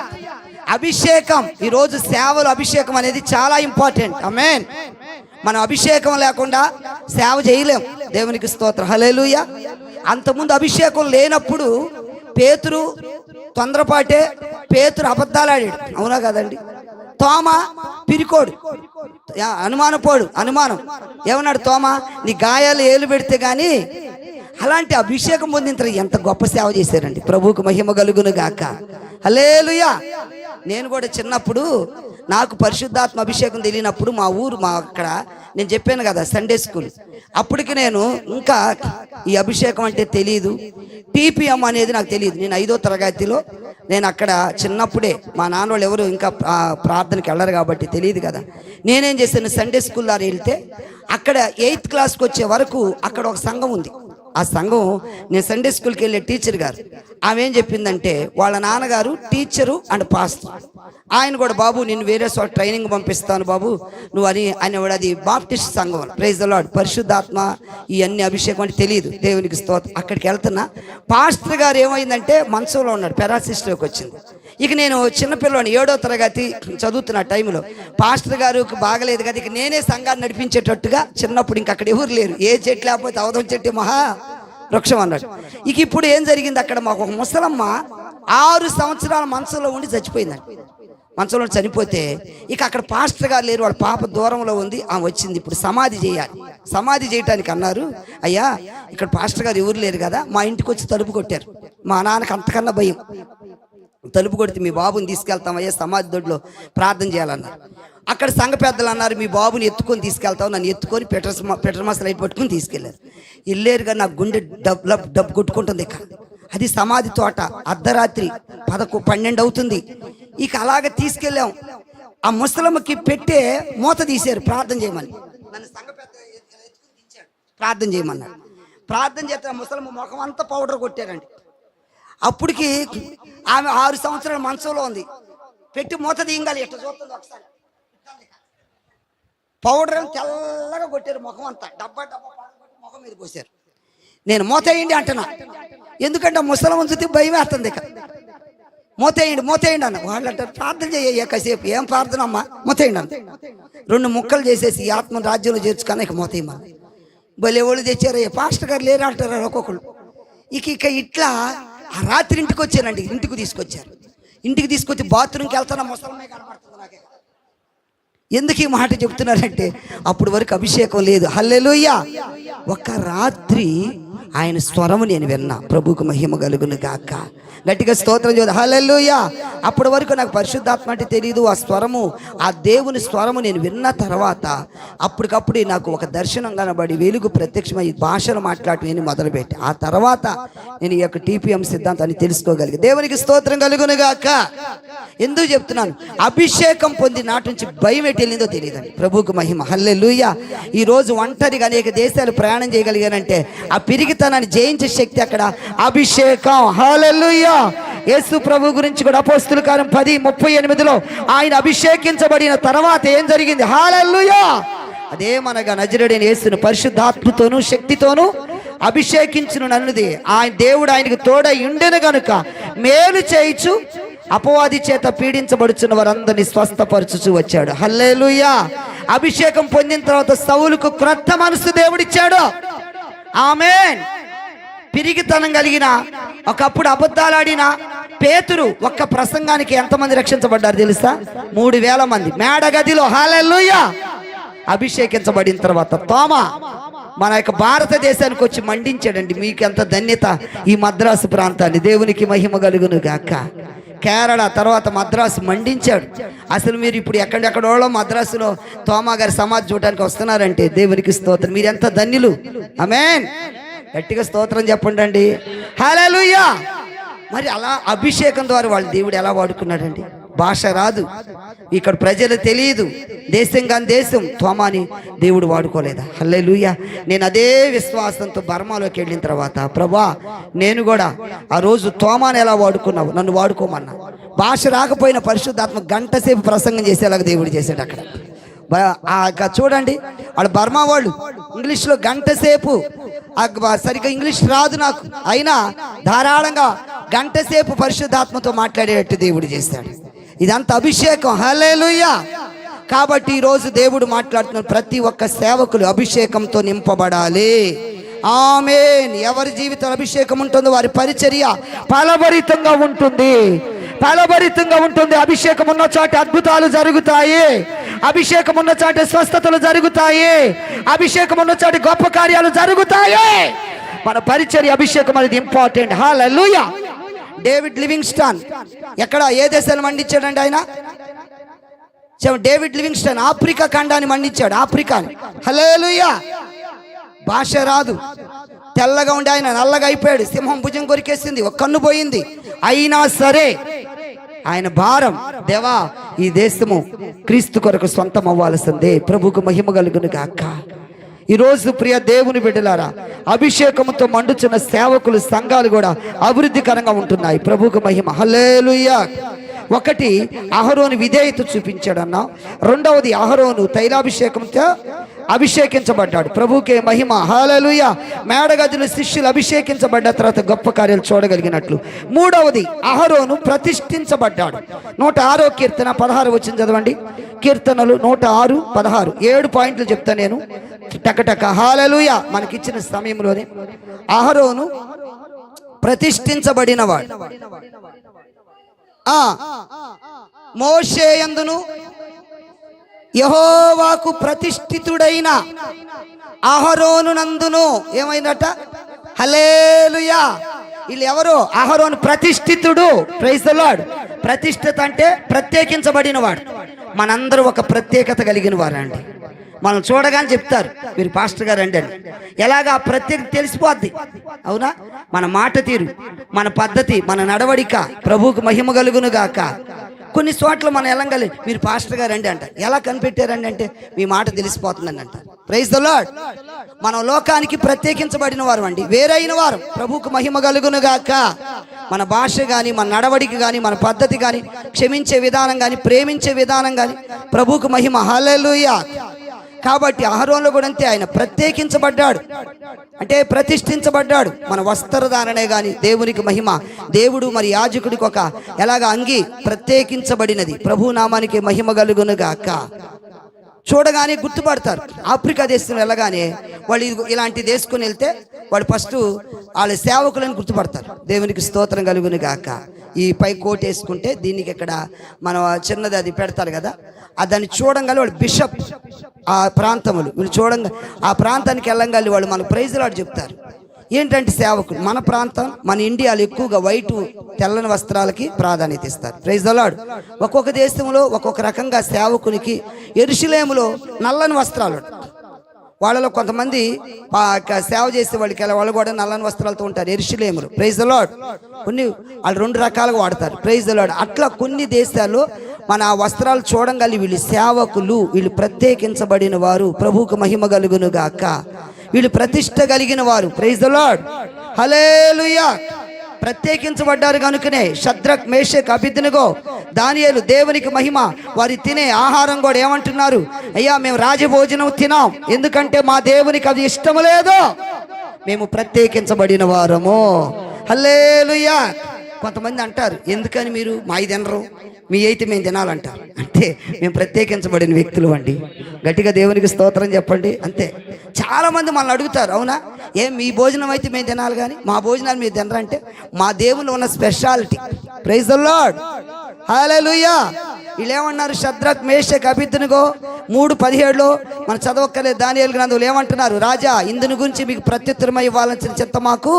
Speaker 1: అభిషేకం. ఈరోజు సేవలు అభిషేకం అనేది చాలా ఇంపార్టెంట్. ఆమేన్. మనం అభిషేకం లేకుండా సేవ చేయలేం. దేవునికి స్తోత్రం. హల్లెలూయా. అంతకుముందు అభిషేకం లేనప్పుడు పేతురు తొందరపాటే, పేతురు అబద్ధాలు ఆడాడు. అవునా కదండి? తోమ పిరికోడు, అనుమానం ఏమన్నాడు? తోమ, నీ గాయాలు ఏలు పెడితే గాని. అలాంటి అభిషేకం పొందిన ఎంత గొప్ప సేవ చేశారండి. ప్రభువుకు మహిమ కలుగును గాక. హల్లెలూయా. నేను కూడా చిన్నప్పుడు నాకు పరిశుద్ధాత్మ అభిషేకం తెలియనప్పుడు మా అక్కడ నేను చెప్పాను కదా సండే స్కూల్, అప్పటికి నేను ఇంకా ఈ అభిషేకం అంటే తెలియదు, టీపీఎం అనేది నాకు తెలియదు. నేను 5వ తరగతిలో నేను అక్కడ చిన్నప్పుడే, మా నాన్న వాళ్ళు ఎవరు ఇంకా ప్రార్థనకి వెళ్ళరు కాబట్టి తెలియదు కదా. నేనేం చేశాను, సండే స్కూల్ దారి వెళ్తే అక్కడ 8th క్లాస్కి వచ్చే వరకు అక్కడ ఒక సంఘం ఉంది. ఆ సంఘం, నేను సండే స్కూల్కి వెళ్ళే టీచర్ గారు, ఆమె ఏం చెప్పిందంటే వాళ్ళ నాన్నగారు టీచరు అండ్ పాస్టర్. ఆయన కూడా, బాబు నేను వేరే చోట ట్రైనింగ్ పంపిస్తాను బాబు నువ్వు అని అనేవాడు. అది బాప్టిస్ట్ సంఘం. Praise the lord. పరిశుద్ధాత్మ ఇవన్నీ అభిషేకం అంటే తెలియదు. దేవునికి స్తోత్రం. అక్కడికి వెళ్తున్నా, పాస్టర్ గారు ఏమైందంటే మంచంలో ఉన్నాడు, పెరాసిస్లోకి వచ్చింది. ఇక నేను చిన్నపిల్లని 7వ తరగతి చదువుతున్న టైంలో పాస్టర్ గారికి బాగలేదు కదా, ఇక నేనే సంఘాన్ని నడిపించేటట్టుగా. చిన్నప్పుడు ఇంక అక్కడ ఎవరు లేరు, ఏ చెట్టు లేకపోతే అవధం చెట్టు మహా వృక్షం అన్నాడు. ఇక ఇప్పుడు ఏం జరిగింది, అక్కడ మాకు ఒక ముసలమ్మ 6 సంవత్సరాల మంచంలో ఉండి చచ్చిపోయిందండి. మంచంలో చనిపోతే ఇక అక్కడ పాస్టర్ గారు లేరు, వాళ్ళ పాప దూరంలో ఉంది. ఆమె వచ్చింది, ఇప్పుడు సమాధి చేయాలి. సమాధి చేయటానికి అన్నారు, అయ్యా ఇక్కడ పాస్టర్ గారు ఎవరు లేరు కదా, మా ఇంటికి వచ్చి తలుపు కొట్టారు. మా నాన్నకి అంతకన్నా భయం. తలుపు కొడితే మీ బాబుని తీసుకెళ్తామయ్యా సమాధి దొడ్లో ప్రార్థన చేయాలన్నారు. అక్కడ సంఘ పెద్దలు అన్నారు, మీ బాబుని ఎత్తుకొని తీసుకెళ్తావు. నన్ను ఎత్తుకొని పెట్రోమాస్ లైట్ పట్టుకొని తీసుకెళ్లారు. వెళ్ళారుగా నాకు గుండె డబ్బు కొట్టుకుంటుంది. ఇక అది సమాధి తోట, అర్ధరాత్రి 11-12 అవుతుంది. ఇక అలాగ తీసుకెళ్ళాం. ఆ ముసలమ్మకి పెట్టే మూత తీశారు ప్రార్థన చేయమని. నన్ను సంఘ పెద్ద ప్రార్థన చేయమన్నారు. ప్రార్థన చేస్తే ఆ ముసలమ్మ ముఖం అంతా పౌడర్ కొట్టారండి. అప్పటికి ఆమె 6 సంవత్సరాల మంచంలో ఉంది. పెట్టి మూత తీయంగాలి, ఎట్లా చూస్తుంది ఒకసారి. పౌడర్ తెల్లగా కొట్టారు ముఖం అంతా, డబ్బా ముఖం మీద పోసారు. నేను మూత వేయండి అంటున్నా, ఎందుకంటే ముసలం చూస్తే భయం వేస్తుంది. ఇక మూత వేయండి అన్న. వాళ్ళు అంటారు, ప్రార్థన చేయ కాసేపు. ఏం ప్రార్థన అమ్మా, మూత వేయండి అన్న. 2 ముక్కలు చేసేసి ఆత్మ రాజ్యంలో చేర్చుకన్నా ఇక మూత వేయమని. భలే వాళ్ళు తెచ్చారు, పాస్టర్ గారు లేరు అంటారు ఒక్కొక్కరు. ఇక ఇట్లా ఆ రాత్రి ఇంటికి వచ్చారండి. ఇంటికి తీసుకొచ్చారు. ఇంటికి తీసుకొచ్చి బాత్రూమ్కి వెళ్తాను, ముసలమే కనబడుతుంది నాకే. ఎందుకు ఈ మాట చెప్తున్నారంటే అప్పుడు వరకు అభిషేకం లేదు. హల్లెలూయా. ఒక రాత్రి ఆయన స్వరము నేను విన్నా. ప్రభువుకు మహిమ కలుగును గాక. గట్టిగా స్తోత్రం చేద్దాం. హల్లెలూయా. అప్పటి వరకు నాకు పరిశుద్ధాత్మ అంటే తెలియదు. ఆ స్వరము, ఆ దేవుని స్వరము నేను విన్న తర్వాత అప్పటికప్పుడు నాకు ఒక దర్శనం కనబడి వెలుగు ప్రత్యక్షమై భాషలు మాట్లాడటం మొదలుపెట్టి ఆ తర్వాత నేను ఈ యొక్క టీపీఎం సిద్ధాంతాన్ని తెలుసుకోగలిగి. దేవునికి స్తోత్రం కలుగును గాక. ఎందుకు చెప్తున్నాను, అభిషేకం పొంది నాటి నుంచి భయం ఎటు వెళ్ళిందో తెలియదండి. ప్రభువుకు మహిమ. హల్లెలూయా. ఈరోజు ఒంటరిగా అనేక దేశాలు ప్రయాణం చేయగలిగానంటే ఆ పిరిగితనాన్ని జయించే శక్తి అక్కడ అభిషేకం. హల్లెలూయా. యేసు ప్రభు గురించి కూడా అపోస్తలుల కార్యం 10:38లో ఆయన అభిషేకించబడిన తర్వాత ఏం జరిగింది? హల్లెలూయా. అదేమనగా నజరేయుడైన యేసును పరిశుద్ధాత్మతోనూ శక్తితోనూ అభిషేకించును నన్నది. ఆయన దేవుడు ఆయనకు తోడై ఉండెను గనుక మేలు చేయించు అపవాది చేత పీడించబడుచున్న వారందరినీ స్వస్థపరచుచూ వచ్చాడు. హల్లెలూయా. అభిషేకం పొందిన తర్వాత సౌలుకు క్రొత్త మనసు దేవుడిచ్చాడు. ఆమేన్. పిరిగితనం కలిగిన, ఒకప్పుడు అబద్ధాలాడిన, పేతురు ఒక్క ప్రసంగానికి ఎంతమంది రక్షించబడ్డారు తెలుసా? 3000 మంది. మేడగదిలో హల్లెలూయా అభిషేకించబడిన తర్వాత తోమా మన యొక్క భారతదేశానికి వచ్చి మండించాడండి. మీకు ఎంత ధన్యత ఈ మద్రాసు ప్రాంతాన్ని. దేవునికి మహిమ కలుగును గాక. కేరళ తర్వాత మద్రాసు మండించాడు. అసలు మీరు ఇప్పుడు ఎక్కడెక్కడోళ్ళో మద్రాసులో తోమా గారి సమాధి చూడడానికి వస్తున్నారంటే దేవునికి స్తోత్రం. మీరు ఎంత ధన్యులు. ఆమేన్. గట్టిగా స్తోత్రం చెప్పండి అండి. హల్లెలూయా. మరి అలా అభిషేకం ద్వారా వాళ్ళు దేవుడు ఎలా వాడుకున్నాడండి. భాష రాదు, ఇక్కడ ప్రజలు తెలియదు, దేశం కాని దేశం తోమాని దేవుడు వాడుకోలేదా? హల్లెలూయా. నేను అదే విశ్వాసంతో బర్మాలోకి వెళ్ళిన తర్వాత ప్రభా నేను కూడా ఆ రోజు తోమాని ఎలా వాడుకున్నావు, నన్ను వాడుకోమన్నా. భాష రాకపోయిన పరిశుద్ధాత్మ గంట సేపు ప్రసంగం చేసేలాగా దేవుడు చేశాడు అక్కడ. చూడండి వాళ్ళు బర్మా వాళ్ళు ఇంగ్లీష్లో గంట సేపు, సరిగ్గా ఇంగ్లీష్ రాదు నాకు, అయినా ధారాళంగా గంట సేపు పరిశుద్ధాత్మతో మాట్లాడేటట్టు దేవుడు చేశాడు. ఇదంతా అభిషేకం. హల్లెలూయా. కాబట్టి ఈరోజు దేవుడు మాట్లాడుతున్న ప్రతి ఒక్క సేవకులు అభిషేకంతో నింపబడాలి. ఆమేన్. ఎవరి జీవితంలో అభిషేకం ఉంటుందో వారి పరిచర్య ఫలభరితంగా ఉంటుంది, ఫలభరితంగా ఉంటుంది. అభిషేకం ఉన్న చోట అద్భుతాలు జరుగుతాయి, అభిషేకం ఉన్న చోట స్వస్థతలు జరుగుతాయి, అభిషేకం ఉన్న చోట గొప్ప కార్యాలు జరుగుతాయి. మన పరిచర్య అభిషేకం అనేది ఇంపార్టెంట్. హల్లెలూయా. డేవిడ్ లివింగ్స్టన్ ఎక్కడ ఏ దేశాన్ని మండించాడండి ఆయన? డేవిడ్ లివింగ్స్టన్ ఆఫ్రికా ఖండాన్ని మండించాడు, ఆఫ్రికాని. హల్లెలూయా. భాష రాదు, తెల్లగా ఉండి ఆయన నల్లగా అయిపోయాడు. సింహం భుజం కొరికేసింది, ఒక కన్ను పోయింది. అయినా సరే ఆయన భారం, దేవా ఈ దేశము క్రీస్తు కొరకు సొంతం అవ్వాల్సిందే. ప్రభుకు మహిమ కలుగును గాక. ఈరోజు ప్రియ దేవుని బిడ్డలారా, అభిషేకంతో మండుచున్న సేవకులు సంఘాలు కూడా అభివృద్ధికరంగా ఉంటున్నాయి. ప్రభుకు మహిమ. హల్లెలూయా. ఒకటి అహరోను విధేయత చూపించాడన్నా, రెండవది అహరోను తైలాభిషేకంతో అభిషేకించబడ్డాడు. ప్రభుకే మహిమ. హల్లెలూయా. మేడగదిలో శిష్యులు అభిషేకించబడ్డ తర్వాత గొప్ప కార్యాలు చూడగలిగినట్లు. మూడవది అహరోను ప్రతిష్ఠించబడ్డాడు. 106వ కీర్తన 16 వచ్చింది చదవండి. కీర్తనలు 106, 16 7 పాయింట్లు చెప్తా నేను టకటక. హల్లెలూయా. మనకిచ్చిన సమయంలోనే అహరోను ప్రతిష్ఠించబడినవాడు. మోషే యందును యెహోవాకు ప్రతిష్ఠితుడైన అహరోను నందును ఏమైందట? హల్లెలూయా. వీళ్ళు ఎవరు? అహరోను ప్రతిష్ఠితుడు. Praise the lord. ప్రతిష్ఠిత అంటే ప్రత్యేకించబడిన వాడు. మనందరూ ఒక ప్రత్యేకత కలిగిన వారండి. మనం చూడగానే చెప్తారు మీరు పాస్టర్ గారు అండి అని. ఎలాగా ప్రత్యేకత తెలిసిపోద్ది, అవునా? మన మాట తీరు, మన పద్ధతి, మన నడవడిక ప్రభువుకు మహిమ కలుగును గాక. కొన్ని చోట్ల మనం ఎలాగలి మీరు పాస్టర్ గారు అండి అంట. ఎలా కనిపెట్టారండి అంటే మీ మాట తెలిసిపోతుందని అంట. Praise the Lord. మనం లోకానికి ప్రత్యేకించబడిన వారు అండి, వేరైన వారు. ప్రభువుకు మహిమ కలుగును గాక. మన భాష కానీ, మన నడవడిక కానీ, మన పద్ధతి కానీ, క్షమించే విధానం కానీ, ప్రేమించే విధానం కానీ ప్రభువుకు మహిమ. హల్లెలూయా. కాబట్టి అహరోనులో కూడా అంతే, ఆయన ప్రత్యేకించబడ్డాడు అంటే ప్రతిష్ఠించబడ్డాడు. మన వస్త్రధారణే కానీ దేవునికి మహిమ. దేవుడు మరి యాజకుడికి ఒక ఎలాగ అంగి ప్రత్యేకించబడినది. ప్రభు నామానికి మహిమ కలుగును గాక. చూడగానే గుర్తుపడతారు. ఆఫ్రికా దేశం వెళ్ళగానే వాళ్ళు ఇలాంటి దేశకుని వెళ్తే వాళ్ళు ఫస్ట్ వాళ్ళ సేవకులను గుర్తుపడతారు. దేవునికి స్తోత్రం కలుగును గాక. ఈ పై కోట్ వేసుకుంటే దీనికి ఇక్కడ మనం చిన్నది అది పెడతారు కదా, దాన్ని చూడంగానే వాళ్ళు బిషప్ ఆ ప్రాంతములు వీళ్ళు చూడంగా ఆ ప్రాంతానికి వెళ్ళంగానే వాళ్ళు మనకు ప్రైజ్ లార్డ్ చెప్తారు. ఏంటంటే సేవకులు మన ప్రాంతం, మన ఇండియాలో ఎక్కువగా వైట్ తెల్లని వస్త్రాలకి ప్రాధాన్యత ఇస్తారు. Praise the Lord. ఒక్కొక్క దేశంలో ఒక్కొక్క రకంగా సేవకునికి. యెరూషలేములో నల్లని వస్త్రాలు, వాళ్ళలో కొంతమంది సేవ చేసే వాళ్ళు కూడా నల్లని వస్త్రాలతో ఉంటారు యెరూషలేములో. Praise the Lord. కొన్ని వాళ్ళు 2 రకాలుగా వాడతారు. Praise the Lord. అట్లా కొన్ని దేశాల్లో మన ఆ వస్త్రాలు చూడంగానే వీళ్ళు సేవకులు, వీళ్ళు ప్రత్యేకించబడిన వారు. ప్రభువుకు మహిమ కలుగును గాక. వీళ్ళు ప్రతిష్ట కలిగిన వారు. Praise the Lord. హల్లెలూయా. ప్రత్యేకించబడ్డారు కనుకనే షద్రక్, మేషక్, అబేద్నెగో, దానియేలు దేవునికి మహిమ వారి తినే ఆహారం కూడా ఏమంటున్నారు? అయ్యా మేము రాజభోజనం తినాం, ఎందుకంటే మా దేవునికి అది ఇష్టం లేదు, మేము ప్రత్యేకించబడిన వారము. హల్లెలూయా. కొంతమంది అంటారు ఎందుకని మీరు మా తినరు, మీ అయితే మేము తినాలంటారు. అంటే మేము ప్రత్యేకించబడిన వ్యక్తులు అండి. గట్టిగా దేవునికి స్తోత్రం చెప్పండి. అంతే. చాలామంది మనల్ని అడుగుతారు, అవునా ఏం మీ భోజనం అయితే మేము తినాలి కానీ మా భోజనాలు మీరు తినరంటే మా దేవుని ఉన్న స్పెషాలిటీ. ప్రైజ్ ది లార్డ్, హల్లెలూయా. వీళ్ళు ఏమన్నారు? షద్రక్ మేషక్ అబేద్నెగో 3:17లో మనం చదవక్కర్లేదు. దానియేలు గ్రంథంలో ఏమంటున్నారు? రాజా, ఇందుని గురించి మీకు ప్రత్యుత్తరం ఇవ్వాల్సిన చిత్తం మాకు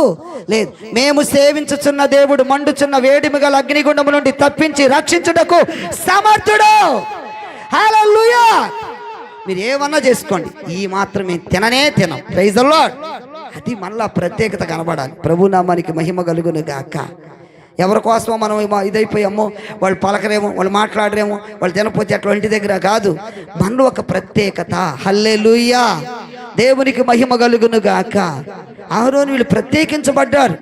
Speaker 1: లేదు. మేము సేవించుచున్న దేవుడు మండుచున్న వేడిమి గల అగ్నిగుండము నుండి తప్పించి రక్షించుటకు సమర్థుడు. హల్లెలూయా. మీరు ఏమన్నా చేసుకోండి, ఈ మాత్రం మేము తిననే తినం. Praise the Lord. అది మళ్ళా ప్రత్యేకత కనబడాలి. ప్రభు నామానికి మహిమ కలుగును గాక. ఎవరి కోసమో మనం ఇదైపోయామో, వాళ్ళు పలకరేమో, వాళ్ళు మాట్లాడరేమో, వాళ్ళు తినపోతే అట్లా ఇంటి దగ్గర కాదు. మనలో ఒక ప్రత్యేకత. హల్లెలూయా, దేవునికి మహిమ కలుగును గాక. అహరోను వీళ్ళు ప్రత్యేకించబడ్డారు,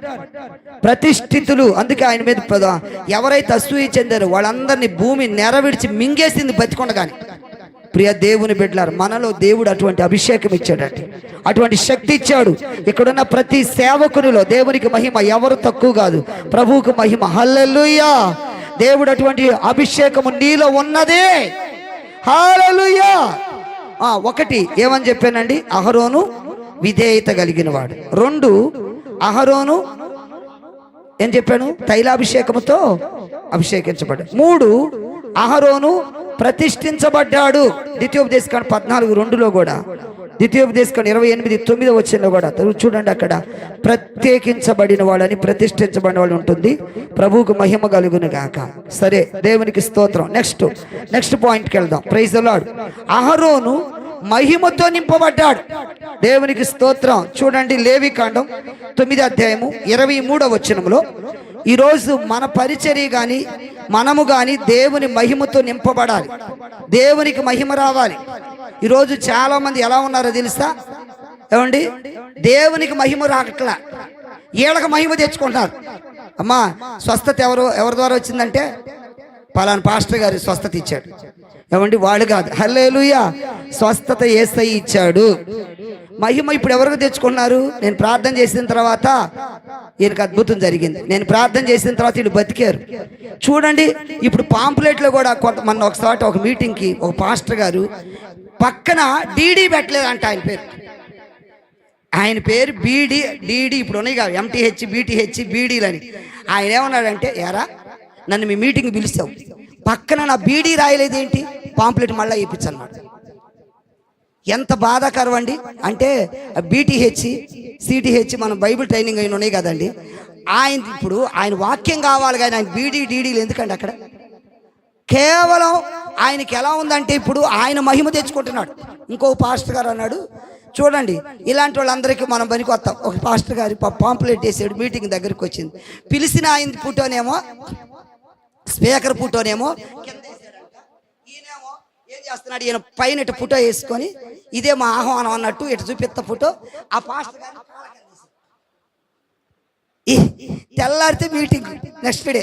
Speaker 1: ప్రతిష్ఠితులు. అందుకే ఆయన మీద ఎవరైతే అసూయ చెందారో వాళ్ళందరినీ భూమి నెరవిడిచి మింగేసింది బతికొండగాని. ప్రియ దేవుని బిడ్డలారు, మనలో దేవుడు అటువంటి అభిషేకం ఇచ్చాడంటే, అటువంటి శక్తి ఇచ్చాడు. ఇక్కడున్న ప్రతి సేవకునిలో దేవునికి మహిమ, ఎవరు తక్కువ కాదు, ప్రభువుకు మహిమ. హల్లెలూయా. దేవుడు అటువంటి అభిషేకము నీలో ఉన్నదే. హల్లెలూయా. ఒకటి ఏమని చెప్పానండి? అహరోను విధేయత కలిగిన వాడు. 2, అహరోను ఏం చెప్పాను? తైలాభిషేకముతో అభిషేకించబడ్డాడు. 3, అహరోను ప్రతిష్ఠించబడ్డాడు. ద్వితీయోపదేశకాండం 14:2లో కూడా, ద్వితీయోపదేశకాండం 28:9 కూడా చూడండి. అక్కడ ప్రత్యేకించబడిన వాడని, ప్రతిష్ఠించబడిన వాడు ఉంటుంది. ప్రభువుకు మహిమ కలుగును గాక. సరే, దేవునికి స్తోత్రం. నెక్స్ట్ పాయింట్కి వెళ్దాం. Praise the Lord. అహరోను మహిమతో నింపబడ్డాడు. దేవునికి స్తోత్రం. చూడండి, లేవికాండం 9:23 ఈరోజు మన పరిచర్య కానీ మనము కానీ దేవుని మహిమతో నింపబడాలి. దేవునికి మహిమ రావాలి. ఈరోజు చాలా మంది ఎలా ఉన్నారో తెలుసా? ఏమండి, దేవునికి మహిమ రాకట్లా, వీళ్ళకి మహిమ తెచ్చుకుంటారు. అమ్మా, స్వస్థత ఎవరి ద్వారా వచ్చిందంటే పలానా పాస్టర్ గారి స్వస్థత ఇచ్చాడు. ఏమండి, వాళ్ళు కాదు. హల్లెలూయా. స్వస్థత యేసయ్య ఇచ్చాడు. మహిమ ఇప్పుడు ఎవరికి తెచ్చుకున్నారు? నేను ప్రార్థన చేసిన తర్వాత ఈయనకు అద్భుతం జరిగింది, నేను ప్రార్థన చేసిన తర్వాత వీళ్ళు బతికారు. చూడండి, ఇప్పుడు పాంప్లెట్లో కూడా మొన్న ఒకసారి ఒక మీటింగ్కి ఒక పాస్టర్ గారు పక్కన డీడీ పెట్టలేదంట. ఆయన పేరు డీడీ ఇప్పుడు ఉన్నాయి కాదు, MTH BTH బీడీలని. ఆయన ఏమన్నాడంటే, ఎరా నన్ను మీ మీటింగ్ పిలిచావు, పక్కన నా బీడీ రాయలేదేంటి, పాంప్లెట్ మళ్ళీ ఇప్పించన్నమాట. ఎంత బాధాకరం అండి. అంటే BTH CTH మనం బైబిల్ ట్రైనింగ్ అయిన ఉన్నాయి కదండి. ఇప్పుడు ఆయన వాక్యం కావాలి కానీ ఆయన డీడీలు ఎందుకండి అక్కడ? కేవలం ఆయనకి ఎలా ఉందంటే ఇప్పుడు ఆయన మహిమ తెచ్చుకుంటున్నాడు. ఇంకో పాస్టర్ గారు అన్నాడు, చూడండి ఇలాంటి వాళ్ళందరికీ మనం పనికొస్తాం. ఒక పాస్టర్ గారి పాంప్లెట్ వేసాడు, మీటింగ్ దగ్గరికి వచ్చింది, పిలిచిన ఆయన ఫోటోనేమో, స్పీకర్ ఫోటోనేమో ఈయనేమో ఏం చేస్తున్నాడు, ఈయన పైన ఇటు ఫోటో వేసుకొని ఇదే మా ఆహ్వానం అన్నట్టు ఇటు చూపిస్తా ఫోటో. ఆ పాస్టర్ గారు తెల్లారితే మీటింగ్, నెక్స్ట్ డే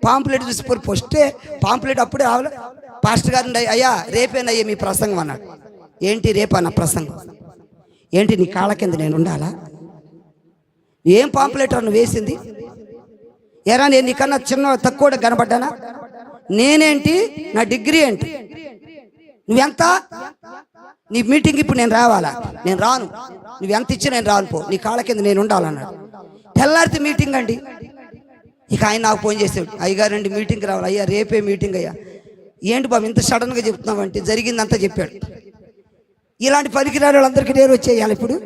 Speaker 1: పాంప్లెట్ చూసిపోయి ఫస్టే పాంప్లెట్ అప్పుడే రావాలి. పాస్టర్ గారు అయ్యా రేపేనయ్యా మీ ప్రసంగం అన్నాడు. ఏంటి రేపన్న ప్రసంగం? ఏంటి నీ కాళ్ళ కింద నేను ఉండాలా? ఏం పాంప్లెట్ నువ్వు వేసింది? ఎరా నేను నీకన్నా చిన్న తక్కువ కనబడ్డానా? నేనేంటి, నా డిగ్రీ ఏంటి, నువ్వెంత? నీ మీటింగ్ ఇప్పుడు నేను రావాలా? నేను రాను. నువ్వెంత ఇచ్చి నేను రాను, పో, నీ కాళ్ళ కింద నేను ఉండాలన్నాడు. తెల్లారితే మీటింగ్ అండి. ఇక ఆయన నాకు ఫోన్ చేసాడు, అయ్యగారండి మీటింగ్కి రావాలి. అయ్యా రేపే మీటింగ్. అయ్యా ఏంటి బాబు ఇంత సడన్గా చెప్తున్నావంటే జరిగిందంతా చెప్పాడు. ఇలాంటి పనికిరాని వాళ్ళందరికీ నేను వచ్చేయాలి ఇప్పుడు.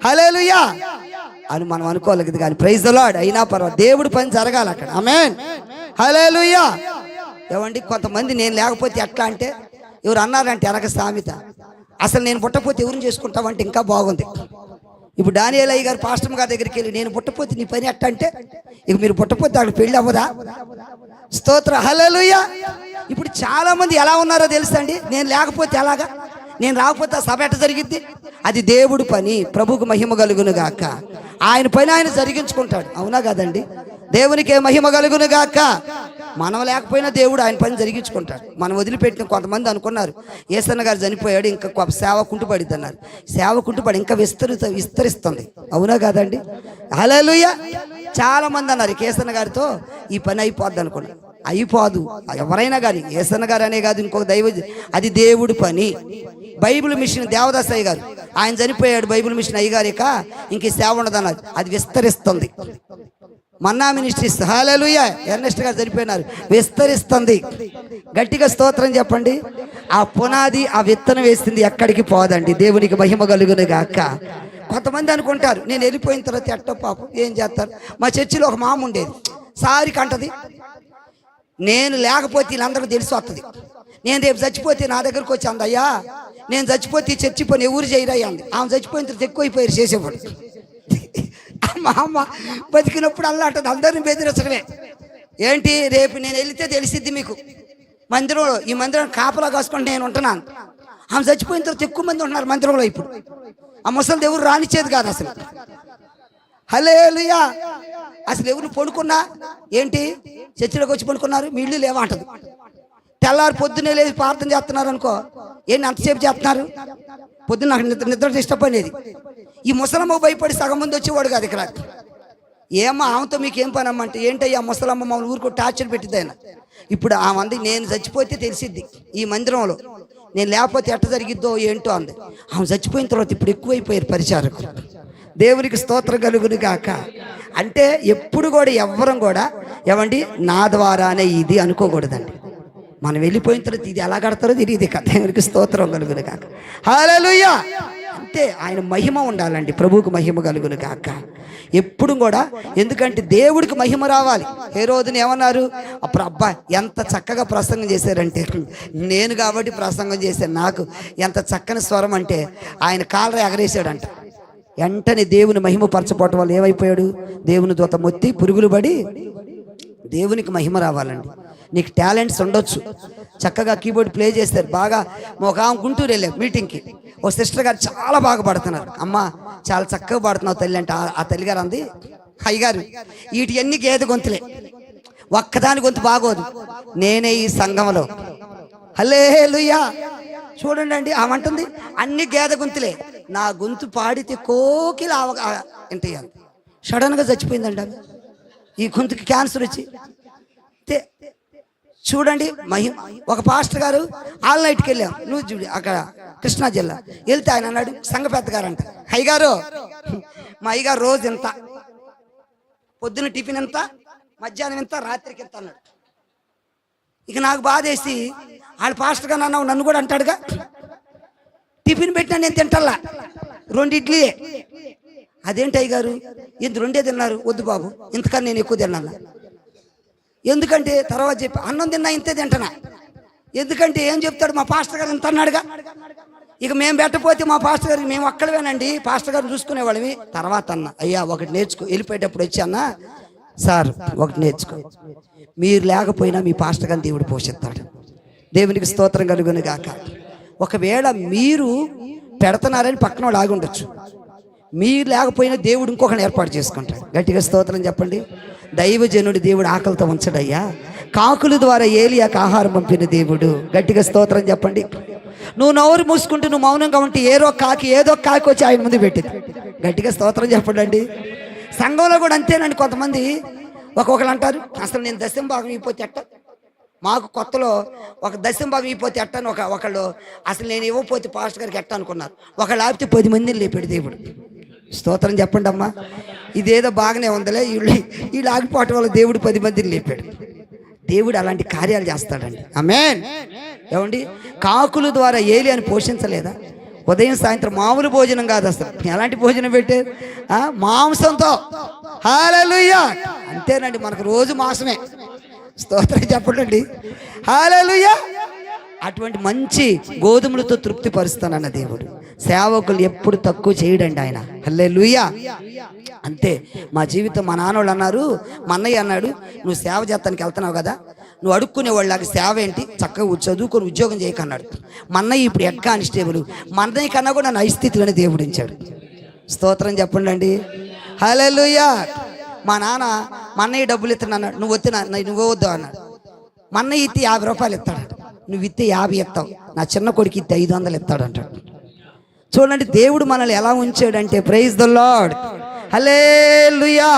Speaker 1: హల్లెలూయా అని మనం అనుకోలేదు కానీ ప్రైజ్ ది లార్డ్. అయినా పర్వాలేదు, దేవుడి పని జరగాలి అక్కడ. ఆమేన్, హల్లెలూయా. ఏమండి కొంతమంది నేను లేకపోతే ఎట్లా అంటే, ఎవరు అన్నారంటే వెనక సామెత, అసలు నేను పుట్టపోతే ఎవరిని చేసుకుంటావంటే ఇంకా బాగుంది. ఇప్పుడు దానియేలు అయ్య గారు పాస్టర్ గారి దగ్గరికి వెళ్ళి, నేను పుట్టపోతే నీ పని ఎట్ట అంటే, ఇక మీరు పుట్టపోతే అక్కడ పెళ్ళి అవ్వదా? స్తోత్ర, హల్లెలూయా. ఇప్పుడు చాలా మంది ఎలా ఉన్నారో తెలుసా అండి, నేను లేకపోతే ఎలాగా, నేను రాకపోతే ఆ సభ ఎట్ట జరిగిద్ది? అది దేవుడు పని. ప్రభువుకు మహిమ కలుగును గాక. ఆయన పని ఆయన జరిగించుకుంటాడు. అవునా కదండి? దేవునికే మహిమ కలుగును గాక. మనం లేకపోయినా దేవుడు ఆయన పని జరిగించుకుంటాడు. మనం వదిలిపెట్టిన కొంతమంది అనుకున్నారు యేసన్న గారు చనిపోయాడు, ఇంకా సేవ కుంటుపడిద్ది అన్నారు. సేవ కుంటుపడి ఇంకా విస్తరిస్తుంది. అవునా కాదండి? హల్లెలూయా. చాలా మంది అన్నారు యేసన్న గారితో ఈ పని అయిపోద్ది అనుకున్నారు. అయిపోదు. ఎవరైనా కానీ ఏసన్న గారు అనే కాదు, ఇంకొక అది దేవుడి పని. బైబిల్ మిషన్ దేవదాసయ్య గారు ఆయన చనిపోయాడు, బైబిల్ మిషన్ అయ్యగారిక ఇంక సేవ ఉండదన్నది, అది విస్తరిస్తుంది. మన్నా మినిస్ట్రీస్ హల్లెలూయా ఎర్నెస్ట్ గారు చనిపోయినారు, విస్తరిస్తుంది. గట్టిగా స్తోత్రం చెప్పండి. ఆ పునాది ఆ విత్తనం వేసింది ఎక్కడికి పోదండి. దేవునికి మహిమ కలుగును గాక. కొంతమంది అనుకుంటారు నేను వెళ్ళిపోయిన తర్వాత ఎట్ట పాపం ఏం చేస్తారు. మా చర్చిలో ఒక మామ ఉండేది, సారికి అంటది నేను లేకపోతే వీళ్ళందరికీ తెలిసి వస్తుంది, నేను రేపు చచ్చిపోతే నా దగ్గరకు వచ్చి అంది అయ్యా నేను చచ్చిపోతే చర్చి పని ఎవరు చేయరయ్యా అంది. ఆమె చచ్చిపోయిన తర్వాత ఎక్కువైపోయారు చేసేవాడు. మా అమ్మ బతికినప్పుడు అల్లా అంటది అందరిని బెదిరించడమే. ఏంటి రేపు నేను వెళితే తెలిసిద్ది మీకు, మందిరంలో ఈ మందిరం కాపలా కాసుకుంటే నేను ఉంటున్నాను. ఆమె చచ్చిపోయిన తర్వాత ఎక్కువ మంది ఉంటున్నారు మందిరంలో. ఇప్పుడు ఆ ముసలిది ఎవరు రానిచ్చేది కాదు అసలు. హల్లెలూయా. అసలు ఎవరు పడుకున్నా ఏంటి చర్చిలోకి వచ్చి పడుకున్నారు, మీ ఇల్లు లేవా అంటది. తెల్లారు పొద్దున్నే లేచి ప్రార్థన చేస్తున్నారు అనుకో, ఏంటి అంతసేపు చేస్తున్నారు, పొద్దున్న నాకు నిద్ర డిస్టర్బ్ అనేది. ఈ ముసలమ్మ భయపడి సగం మంది వచ్చేవాడు కాదు ఇక్కడ. ఏమ్మా ఆమెతో మీకు ఏం పని అమ్మంటే ఏంటయ్యా ముసలమ్మ మమ్మల్ని ఊరుకో టార్చర్ పెట్టింది ఆయన. ఇప్పుడు ఆమె అంది నేను చచ్చిపోతే తెలిసిద్ది ఈ మందిరంలో, నేను లేకపోతే ఎట్ట జరిగిద్దో ఏంటో అంది. ఆమె చచ్చిపోయిన తర్వాత ఇప్పుడు ఎక్కువైపోయారు పరిచారకులు. దేవునికి స్తోత్రం కలుగును గాక. అంటే ఎప్పుడు కూడా ఎవ్వరం కూడా ఏమండి నా ద్వారానే ఇది అనుకోకూడదండి. మనం వెళ్ళిపోయిన తర్వాత ఇది ఎలా కడతారో తెలియదు. దేవునికి స్తోత్రం కలుగును గాక. హల్లెలూయా. అంతే, ఆయన మహిమ ఉండాలండి, ప్రభువుకు మహిమ కలుగును గాక ఎప్పుడు కూడా. ఎందుకంటే దేవుడికి మహిమ రావాలి. ఏ రోజున ఏమన్నారు, అప్పుడు అబ్బా ఎంత చక్కగా ప్రసంగం చేశారంటే, నేను కాబట్టి ప్రసంగం చేశాను, నాకు ఎంత చక్కని స్వరం అంటే ఆయన కాలర ఎగరేసాడంట. వెంటనే దేవుని మహిమ పరచపోవటం వల్ల ఏమైపోయాడు, దేవుని దూత మొత్తి పురుగులు పడి. దేవునికి మహిమ రావాలండి. నీకు టాలెంట్స్ ఉండొచ్చు, చక్కగా కీబోర్డ్ ప్లే చేస్తారు బాగా. ఒక ఆమె గుంటూరు వెళ్ళాం మీటింగ్కి, ఓ సిస్టర్ గారు చాలా బాగా పాడుతున్నారు. అమ్మ చాలా చక్కగా పాడుతున్నావు తల్లి అంటే ఆ తల్లిగారు అంది, అయ్యగారు వీటి అన్ని గేదె గొంతులే, ఒక్కదాని గొంతు బాగోదు, నేనే ఈ సంఘంలో. హల్లెలూయా. చూడండి అండి, ఆమె అంటుంది అన్ని గేదె గొంతులే, నా గొంతు పాడితే కోకిల ఏంటి సడన్గా చచ్చిపోయిందండి ఆమె. ఈ గొంతుకి క్యాన్సర్ వచ్చి. చూడండి మహిమ. ఒక పాస్టర్ గారు ఆల్ నైట్కి వెళ్ళాం, నువ్వు చూడు అక్కడ కృష్ణా జిల్లా వెళ్తే ఆయన అన్నాడు, సంఘ పెద్ద గారు అంట, అయ్యగారు మా అయ్యగారు రోజు ఎంత, పొద్దున్న టిఫిన్ ఎంత, మధ్యాహ్నం ఎంత, రాత్రికి ఎంత అన్నాడు. ఇక నాకు బాధేసి వాళ్ళ పాస్టర్ గారు అన్నావు నన్ను కూడా అంటాడుగా, టిఫిన్ పెట్టినా నేను తింటల్లా 2 ఇడ్లీ. అదేంటి అయ్యగారు ఇంత 2 తిన్నారు, వద్దు బాబు ఇంతకన్నా నేను ఎక్కువ తిన్నాను. ఎందుకంటే తర్వాత చెప్పి అన్నం తిన్నా ఇంతే తింటున్నా. ఎందుకంటే ఏం చెప్తాడు మా పాస్టర్ గారు ఇంత అన్నాడుగా. ఇక మేము పెట్టపోతే మా పాస్టర్ గారికి మేము అక్కడవేనండి పాస్టర్ గారు చూసుకునేవాళ్ళమి. తర్వాత అన్న అయ్యా ఒకటి నేర్చుకో, వెళ్ళిపోయేటప్పుడు వచ్చి అన్న సార్ ఒకటి నేర్చుకో, మీరు లేకపోయినా మీ పాస్టర్ గారిని దేవుడు పోషిస్తాడు. దేవునికి స్తోత్రం కలుగును గాక. ఒకవేళ మీరు పెడుతున్నారని పక్కన వాళ్ళు ఆగి ఉండొచ్చు, మీరు లేకపోయినా దేవుడు ఇంకొకరిని ఏర్పాటు చేసుకుంటాడు. గట్టిగా స్తోత్రం చెప్పండి. దైవజనుడు దేవుడు ఆకలితో ఉంచడయ్యా, కాకుల ద్వారా ఏలియాకు ఆహారం పంపిన దేవుడు. గట్టిగా స్తోత్రం చెప్పండి. నువ్వు నోరు మూసుకుంటూ నువ్వు మౌనంగా ఉంటే ఏదో కాకి వచ్చి ఆయన ముందు పెట్టింది. గట్టిగా స్తోత్రం చెప్పండి అండి. సంఘంలో కూడా అంతేనండి. కొంతమంది ఒక్కొక్కరు అంటారు అసలు నేను దశం భాగం ఇవ్వకపోతే ఎట్ట, మాకు కొత్తలో ఒక దశం భాగం ఇవ్వకపోతే ఎట్ట అని ఒకళ్ళు అసలు నేను ఇవ్వకపోతే పాస్టర్ గారికి ఎట్ట అనుకున్నారు. ఒకళ్ళు ఆపితే 10 మందిని లేపాడు దేవుడు. స్తోత్రం చెప్పండి అమ్మా. ఇదేదో బాగానే ఉందలే, వీళ్ళు ఆగిపోవటం వల్ల దేవుడు 10 మందిని లేపాడు. దేవుడు అలాంటి కార్యాలు చేస్తాడండి. ఆమేన్. ఏమండి కాకుల ద్వారా ఏలియాని పోషించలేదా? ఉదయం సాయంత్రం మామూలు భోజనం కాదు, అసలు ఎలాంటి భోజనం పెట్టారు, మాంసంతో. హల్లెలూయా. అంతేనండి, మనకు రోజు మాంసమే. స్తోత్రం చెప్పండి. హల్లెలూయా. అటువంటి మంచి గోధుమలతో తృప్తి పరుస్తానన్న దేవుడు. సేవకులు ఎప్పుడు తక్కువ చేయడండి ఆయన. హల్లెలూయా. అంతే మా జీవితం. మా నాన్నోళ్ళు అన్నారు, మా అన్నయ్య అన్నాడు, నువ్వు సేవ చేస్తానికి వెళ్తున్నావు కదా, నువ్వు అడుక్కునే వాళ్ళకి సేవ ఏంటి, చక్కగా చదువుకొని ఉద్యోగం చేయకన్నాడు. మా అన్నయ్య ఇప్పుడు హెడ్ కానిస్టేబుల్. మా అన్నయ్య కన్నా కూడా నా స్థితిలోనే దేవుడు ఇచ్చాడు. స్తోత్రం చెప్పండి అండి. హల్లెలూయా. మా నాన్న మా అన్నయ్య డబ్బులు ఇస్తాను అన్నాడు, నువ్వు వద్దు నువ్వు వద్దు అన్నాడు. మా అన్నయ్య ఇత్తి 50 రూపాయలు ఇస్తాడు, నువ్వు ఇత్తే 50 ఇస్తావు, నా చిన్న కొడుకు ఇత్తే 500 ఇస్తాడు అంటాడు. చూడండి దేవుడు మనల్ని ఎలా ఉంచాడంటే, ప్రైజ్ ద లార్డ్. హల్లెలూయా.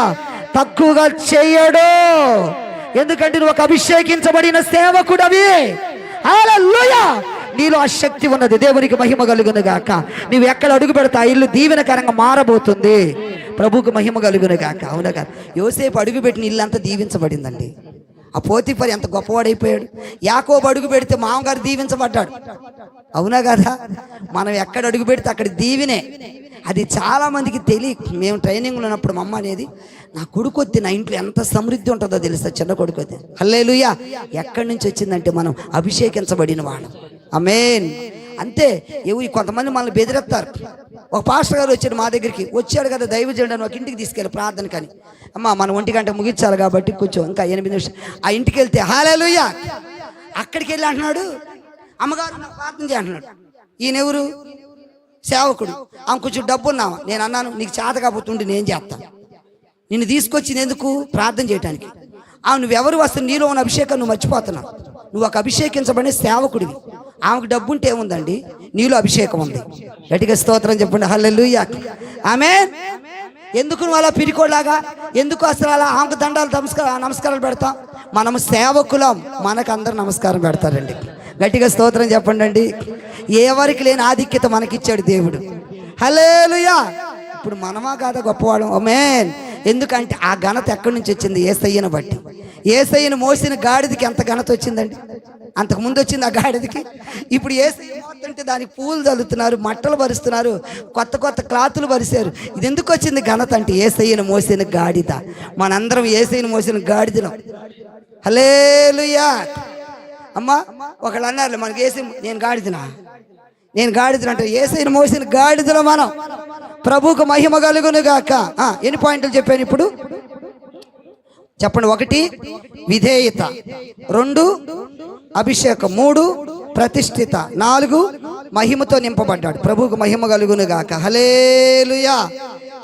Speaker 1: తక్కువగా చేయడు, ఎందుకంటే నువ్వు ఒక అభిషేకించబడిన సేవకుడవి. హల్లెలూయా. నీలో ఆ శక్తి ఉన్నది. దేవునికి మహిమ కలుగును గాక. నువ్వు ఎక్కడ అడుగు పెడతా ఇల్లు దీవెనకరంగా మారబోతుంది. ప్రభువుకు మహిమ కలుగును గాక. అవునా కాదు? యోసేపు అడుగు పెట్టిన ఇల్లు అంతా దీవించబడిందండి. ఆ పోతీఫరు ఎంత గొప్పవాడైపోయాడు. యాకోబు అడుగు పెడితే మామగారు దీవించబడ్డాడు. అవునా కదా? మనం ఎక్కడ అడుగు పెడితే అక్కడ దీవినే. అది చాలా మందికి తెలియదు. మేము ట్రైనింగ్లో ఉన్నప్పుడు మా అమ్మ అనేది, నా కొడుకు వస్తే నా ఇంట్లో ఎంత సమృద్ధి ఉంటుందో తెలుసా, చిన్న కొడుకు వస్తే. హల్లెలూయా. ఎక్కడి నుంచి వచ్చిందంటే మనం అభిషేకించబడిన వాడు. ఆమేన్. అంతే. కొంతమంది మనల్ని బెదిరేస్తారు. ఒక పాస్టర్ గారు వచ్చాడు మా దగ్గరికి. వచ్చాడు కదా దైవజనుడు, ఒక ఇంటికి తీసుకెళ్ళి ప్రార్థన కానీ, అమ్మ మనం 1 గంట ముగించాలి కాబట్టి కూర్చో, ఇంకా 8 నిమిషాలు. ఆ ఇంటికి వెళ్తే హల్లెలూయా. అక్కడికి వెళ్ళి అంటున్నాడు, అమ్మగారు నాకు ప్రార్థన చేయ అంటున్నాడు. ఈయనెవరు? సేవకుడు. ఆమె కొంచెం డబ్బు ఉన్నావా? నేను అన్నాను, నీకు చేత కాబోతుంటే నేను చేస్తాను. నిన్ను తీసుకొచ్చింది ఎందుకు? ప్రార్థన చేయడానికి. నువ్వెవరు వస్తే నీలో ఉన్న అభిషేకం నువ్వు మర్చిపోతున్నావు. నువ్వు ఒక అభిషేకించబడిన సేవకుడివి. ఆమెకు డబ్బు ఉంటే ఏముందండి? నీలో అభిషేకం ఉంది. గట్టిగా స్తోత్రం చెప్పండి. హల్లెలూయా. ఆమేన్. ఎందుకు నువ్వు అలా పిరికోలాగా? ఎందుకు అసలు అలా ఆమెకు దండాలు నమస్కారాలు పెడతాం? మనము సేవకులం, మనకు అందరు నమస్కారం పెడతారండి. గట్టిగా స్తోత్రం చెప్పండి అండి. ఎవరికి లేని ఆధిక్యత మనకిచ్చాడు దేవుడు. హల్లెలూయా. ఇప్పుడు మనమా కాదా గొప్పవాళ్ళం? ఆమేన్. ఎందుకంటే ఆ ఘనత ఎక్కడి నుంచి వచ్చింది? యేసయ్యను బట్టి. యేసయ్యను మోసిన గాడిదకి ఎంత ఘనత వచ్చిందండి? అంతకుముందు వచ్చింది ఆ గాడిదకి. ఇప్పుడు యేసయ్య మోస్తుంటే దానికి పూలు చల్లుతున్నారు, మట్టలు పరుస్తున్నారు, కొత్త కొత్త క్లాతులు పరిశారు. ఇది ఎందుకు వచ్చింది ఘనత అంటే యేసయ్యను మోసిన గాడిద. మనందరం యేసయ్యను మోసిన గాడిదలం. హల్లెలూయా. అమ్మా ఒకళ్ళు అన్నారు మనకి యేసయ్య, నేను గాడిదనా అంటే యేసయ్యను మోసిన గాడిదలో మనం. ప్రభువుకు మహిమ కలుగును గాక. ఎన్ని పాయింట్లు చెప్పాను ఇప్పుడు చెప్పండి. 1 విధేయత, 2 అభిషేకం, 3 ప్రతిష్ఠిత, 4 మహిమతో నింపబడ్డాడు. ప్రభువుకు మహిమ కలుగును గాక. హల్లెలూయా.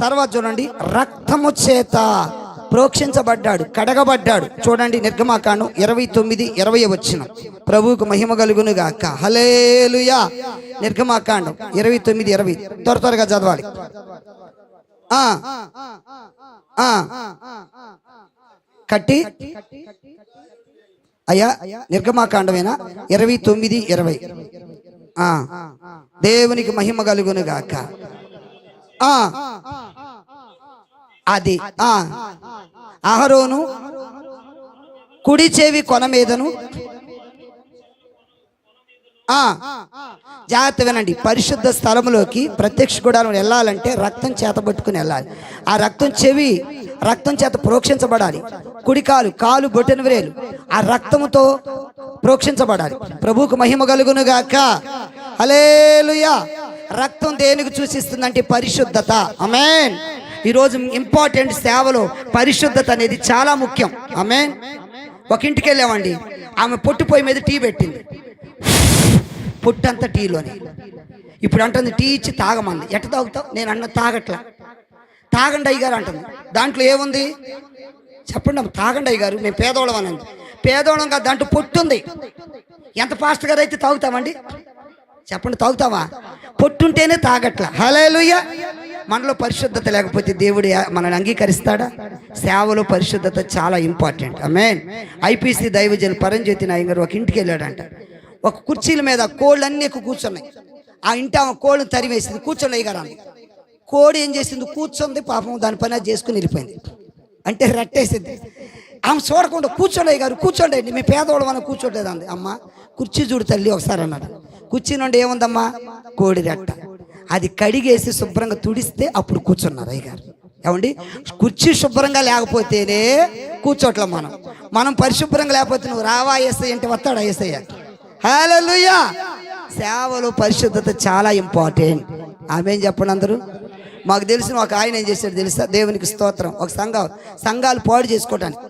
Speaker 1: తర్వాత చూడండి, రక్తము చేత ప్రోక్షించబడ్డాడు, కడగబడ్డాడు. చూడండి నిర్గమాకాండం 29:20 వచ్చిన. ప్రభువుకు మహిమ కలుగును గాక. హల్లెలూయా. నిర్గమాకాండం 29:20 త్వరగా చదవాలి. కట్టి అయ్యా నిర్గమాకాండమేనా? 29:20. దేవునికి మహిమ కలుగును గాక. అది అహరోను కుడి చెవి కొన మీదను, జాగ్రత్త వినండి, పరిశుద్ధ స్థలములోకి ప్రత్యక్ష గుడారం వెళ్ళాలంటే రక్తం చేత పట్టుకుని వెళ్ళాలి. ఆ రక్తం చేత ప్రోక్షించబడాలి. కుడి కాలు బొటెన వేలు ఆ రక్తముతో ప్రోక్షించబడాలి. ప్రభువుకు మహిమ కలుగును గాక. హల్లెలూయా. రక్తం దేనికి సూచిస్తుందంటే పరిశుద్ధత. ఆమేన్. ఈరోజు ఇంపార్టెంట్ సేవలో పరిశుద్ధత అనేది చాలా ముఖ్యం. ఆమేన్. ఒక ఇంటికి వెళ్ళామండి, ఆమె పొట్టిపోయి మీద టీ పెట్టింది. పొట్టంతా టీలోనే. ఇప్పుడు అంటుంది టీ ఇచ్చి తాగమంది. ఎట్ట తాగుతావు? నేను అన్న తాగట్లా. తాగండి అయ్యగారు అంటుంది. దాంట్లో ఏముంది చెప్పండి? తాగండి అయ్యగారు, మేము పేదోళం అనండి. పేదోళం కాదు, దాంట్లో పొట్టుంది. ఎంత ఫాస్ట్ గారు అయితే తాగుతామండి చెప్పండి? తాగుతావా? పొట్టుంటేనే తాగట్లా. హల్లెలూయా. మనలో పరిశుద్ధత లేకపోతే దేవుడు మనల్ని అంగీకరిస్తాడా? సేవలో పరిశుద్ధత చాలా ఇంపార్టెంట్. ఆమేన్. ఐపీసీ దైవజన్ పరంజ్యోతి నాయక్ గారు ఒక ఇంటికి వెళ్ళాడంట. ఒక కుర్చీల మీద కోళ్ళన్నీ కూర్చున్నాయి. ఆ ఇంటి ఆమె కోళ్ళను తరివేసింది. కూర్చొని అయ్యగారు అంది. కోడి ఏం చేసింది? కూర్చుంది. పాపం దాని పని అది చేసుకుని వెళ్ళిపోయింది. అంటే రెట్టేసింది. ఆమె చూడకుండా కూర్చోండి అయ్యగారు, కూర్చోండి, మీ పేదవాళ్ళు మనం కూర్చోట్లేదు అంది. అమ్మ కుర్చీ చూడు తల్లి ఒకసారి అన్నాడు. కుర్చీ నుండి ఏముందమ్మా? కోడి రెట్ట. అది కడిగేసి శుభ్రంగా తుడిస్తే అప్పుడు కూర్చున్నారు అయ్యగారు. ఏమండి? కుర్చీ శుభ్రంగా లేకపోతేనే కూర్చోట్ల మనం పరిశుభ్రంగా లేకపోతే నువ్వు రావా యేసయ్య అంటే వస్తాడు యేసయ్య. హల్లెలూయా. సేవలో పరిశుద్ధత చాలా ఇంపార్టెంట్. ఆమేన్ చెప్పండి అందరూ. మాకు తెలిసిన ఒక ఆయన ఏం చేశాడు తెలుసా? దేవునికి స్తోత్రం. ఒక సంఘాలు పాడు చేసుకోవడానికి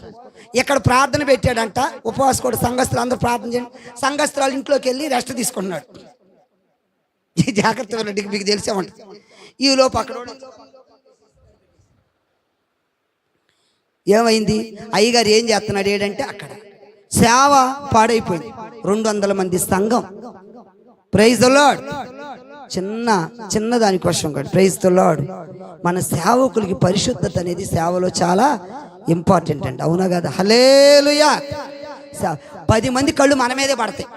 Speaker 1: ఇక్కడ ప్రార్థన పెట్టాడంట. ఉపవాస కూడా సంఘస్థులు అందరూ ప్రార్థన చేయండి. సంఘస్థురాలు ఇంట్లోకి వెళ్ళి రెస్ట్ తీసుకుంటున్నాడు. జాగ్రత్తగా మీకు తెలిసే ఉంటుంది. ఈ లోపు అక్కడ ఏమైంది? అయ్యగారు ఏం చేస్తున్నాడు ఏంటంటే అక్కడ సేవ పాడైపోయింది. 200 మంది సంఘం. Praise the Lord. చిన్న దానికోసం కాదు. Praise the Lord. మన సేవకులకి పరిశుద్ధత అనేది సేవలో చాలా ఇంపార్టెంట్ అండి, అవునా కదా? హల్లెలూయా. 10 మంది కళ్ళు మన మీదే పడతాయి,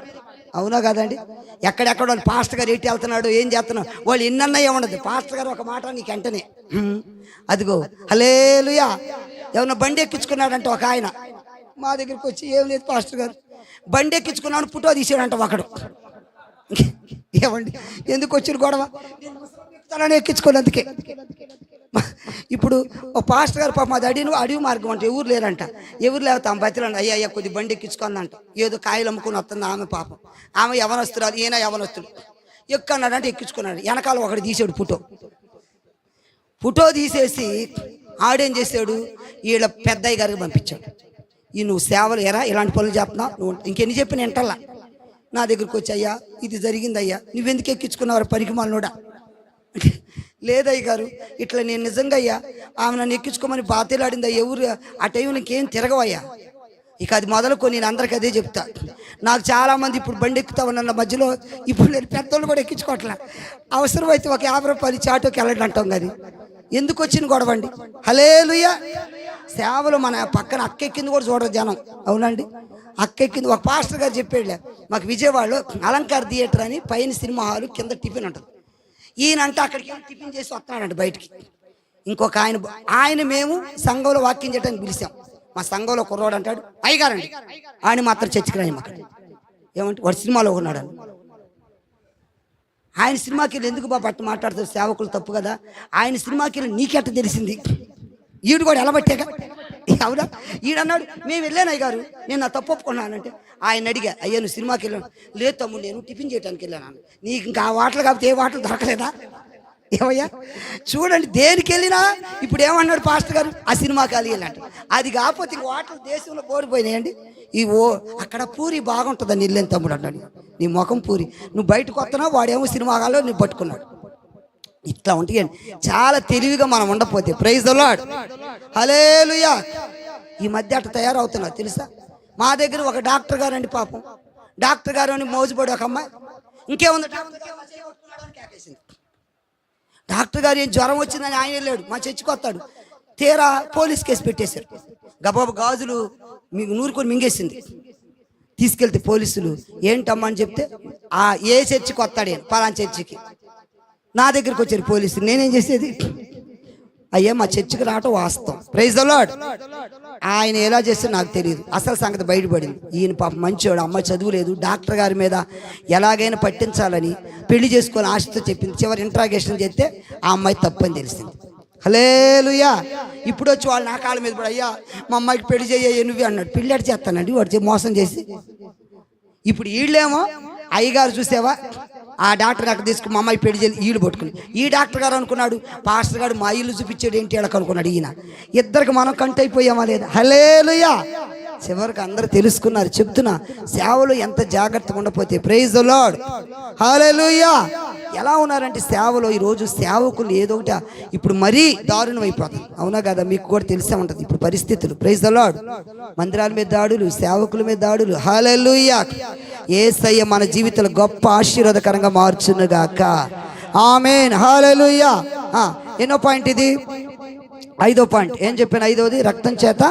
Speaker 1: అవునా కదండి? ఎక్కడెక్కడ వాళ్ళు పాస్టర్ గారు ఎట్టి వెళ్తున్నాడు, ఏం చేస్తున్నాడు, వాళ్ళు ఎన్నన్నా ఏముండదు, పాస్టర్ గారు ఒక మాట నీకు వెంటనే అదిగో హల్లెలూయా. ఏమన్నా బండి ఎక్కించుకున్నాడంట ఒక ఆయన మా దగ్గరికి వచ్చి, ఏం లేదు పాస్టర్ గారు బండి ఎక్కించుకున్నాడు, ఫోటో తీసాడంట ఒకడు. ఏమండి ఎందుకు వచ్చిన గొడవ? తనని ఎక్కించుకున్నందుకే. ఇప్పుడు ఓ పాస్టర్ గారు పాప మాది అడవి మార్గం అంటే ఎవరు లేరంట, ఎవరు లేవుతాం బతిలండి, అయ్యా కొద్ది బండి ఎక్కించుకుందంట. ఏదో కాయలు అమ్ముకుని వస్తుంది ఆమె, పాపం ఆమె యవనస్తురాలు, ఈయన యవనస్తుడు. ఎక్కన్నాడంటే ఎక్కించుకున్నాడు, వెనకాల ఒకటి తీసాడు ఫోటో తీసేసి ఆడేం చేశాడు, వీళ్ళ పెద్దయ్య గారికి పంపించాడు. ఈ నువ్వు సేవలు ఎరా ఇలాంటి పనులు చేస్తున్నావు, నువ్వు ఇంకెన్ని చెప్పిన వింటల్లా. నా దగ్గరికి వచ్చి, అయ్యా ఇది జరిగిందయ్యా, నువ్వెందుకు ఎక్కించుకున్నావు పనికి మాలనోడా? లేదయ్య గారు ఇట్లా నేను నిజంగా అయ్యా ఆమె నన్ను ఎక్కించుకోమని బాతేలాడింది అయ్యా, ఎవరు ఆ టైంలో ఇంకేం తిరగవయ్యా. ఇక అది మొదలుకొని నేను అందరికీ అదే చెప్తా. నాకు చాలామంది ఇప్పుడు బండి ఎక్కుతా ఉన్న మధ్యలో ఇప్పుడు నేను పెద్దోళ్ళు కూడా ఎక్కించుకోవట్లే. అవసరమైతే ఒక 50 రూపాయలు చాటుకి వెళ్ళండి అంటాం కానీ ఎందుకు వచ్చిన గొడవండి? హల్లెలూయా. సేవలు మన పక్కన అక్క ఎక్కింది కూడా చూడరు జనం, అవునండి? అక్క ఎక్కింది. ఒక పాస్టర్ గారు చెప్పాడులే, మాకు విజయవాడలో అలంకార థియేటర్ అని పైన సినిమా హాలు కింద టిఫిన్ ఉంటుంది. ఈయనంటే అక్కడికి టిఫిన్ చేసి వస్తున్నాడంట బయటికి. ఇంకొక ఆయన మేము సంఘంలో వాక్యం చేయడానికి పిలిచాం. మా సంఘంలో కుర్రోడు అంటాడు, అయ్యగారండి ఆయన మాత్రం చర్చికి రాని మాకు. ఏమంటే వాడు సినిమాలో ఉన్నాడు. ఆయన సినిమాకి వెళ్ళి ఎందుకు బాబు అట్టు మాట్లాడుతారు, సేవకులు తప్పు కదా. ఆయన సినిమాకి వెళ్ళి నీకెట్ట తెలిసింది? ఈడు కూడా ఎలా పట్టాక, అవునా? ఈడన్నాడు మేము వెళ్ళాను అయ్య గారు, నేను నా తప్పు ఒప్పుకున్నానంటే ఆయన అడిగా, అయ్యా నువ్వు సినిమాకి వెళ్ళాను? లేదు తమ్ముడు నేను టిఫిన్ చేయడానికి వెళ్ళాను. నీకు ఇంకా ఆ వాటలు కాబట్టి ఏ వాటలు దొరకలేదా? ఏమయ్యా చూడండి, దేనికి వెళ్ళినా ఇప్పుడు ఏమన్నాడు పాస్టర్ గారు, ఆ సినిమాకి వెళ్ళాలంట. అది కాకపోతే ఇంక వాటలు దేశంలో పోరిపోయినాయండి. అక్కడ పూరి బాగుంటుందని వెళ్ళాను తమ్ముడు అన్నాడు. నీ ముఖం పూరి, నువ్వు బయటకు వస్తున్నావు, వాడేమో సినిమా హాల్లో నువ్వు పట్టుకున్నాడు. ఇట్లా ఉంటాయండి. చాలా తెలివిగా మనం ఉండకపోతే. ప్రైజ్ ది లార్డ్, హల్లెలూయా. ఈ మధ్య అట్లా తయారవుతున్నారు తెలుసా? మా దగ్గర ఒక డాక్టర్ గారు అండి, పాపం డాక్టర్ గారు అని మోజుపడి ఒక అమ్మాయి ఇంకేముంది డాక్టర్ గారు ఏం జ్వరం వచ్చిందని ఆయన వెళ్ళాడు, మా చర్చికి వస్తాడు. తీరా పోలీస్ కేసు పెట్టేశారు. గబాబు గాజులు మీకు నూరుకొని మింగేసింది. తీసుకెళ్తే పోలీసులు ఏంటమ్మా అని చెప్తే ఏ చర్చికి వస్తాడు, పలానా చర్చికి. నా దగ్గరికి వచ్చారు పోలీసులు. నేనేం చేసేది? అయ్యా మా చర్చికి రావటం వాస్తవం. Praise the Lord. ఆయన ఎలా చేస్తే నాకు తెలియదు, అసలు సంగతి బయటపడింది. ఈయన పాప మంచివాడు, అమ్మాయి చదువులేదు, డాక్టర్ గారి మీద ఎలాగైనా పట్టించాలని పెళ్లి చేసుకొని ఆశతో చెప్పింది. చివరి ఇంట్రాగేషన్ చేస్తే ఆ అమ్మాయి తప్పని తెలిసింది. హల్లెలూయా. ఇప్పుడు వచ్చి వాళ్ళు నా కాళ్ళ మీద పడి, అయ్యా మా అమ్మాయికి పెళ్లి చేయ నువ్వే అన్నాడు. పెళ్ళాడు చేస్తానండి వాడు మోసం చేసి. ఇప్పుడు వీళ్ళేమో అయ్యగారు చూసావా ఆ డాక్టర్ అక్కడ తీసుకుని మా అమ్మాయి పెళ్లి చేసి వీళ్ళు పట్టుకుని, ఈ డాక్టర్ గారు అనుకున్నాడు పాస్టర్ గారు మా ఇల్లు చూపించాడు ఏంటి అలా అనుకున్నాడు. ఈయన ఇద్దరికి మనం కంట అయిపోయామా లేదా? హల్లెలూయా. చివరికి అందరూ తెలుసుకున్నారు. చెప్తున్నా, సేవలు ఎంత జాగ్రత్తగా ఉండకపోతే. ప్రైజ్ ది లార్డ్, హల్లెలూయా. ఎలా ఉన్నారంటే సేవలో ఈరోజు సేవకులు ఏదో ఒకటి ఇప్పుడు మరీ దారుణం అయిపోతుంది, అవునా కదా? మీకు కూడా తెలిసే ఉంటుంది ఇప్పుడు పరిస్థితులు. Praise the lord. మందిరాల మీద దాడులు, సేవకుల మీద దాడులు. హల్లెలూయా. యేసయ్య మన జీవితంలో గొప్ప ఆశీర్వాదకరంగా మార్చునుగాక. ఆమేన్. హల్లెలూయా. ఎన్నో పాయింట్ ఇది? 5వ పాయింట్. ఏం చెప్పాను? 5వది రక్తం చేత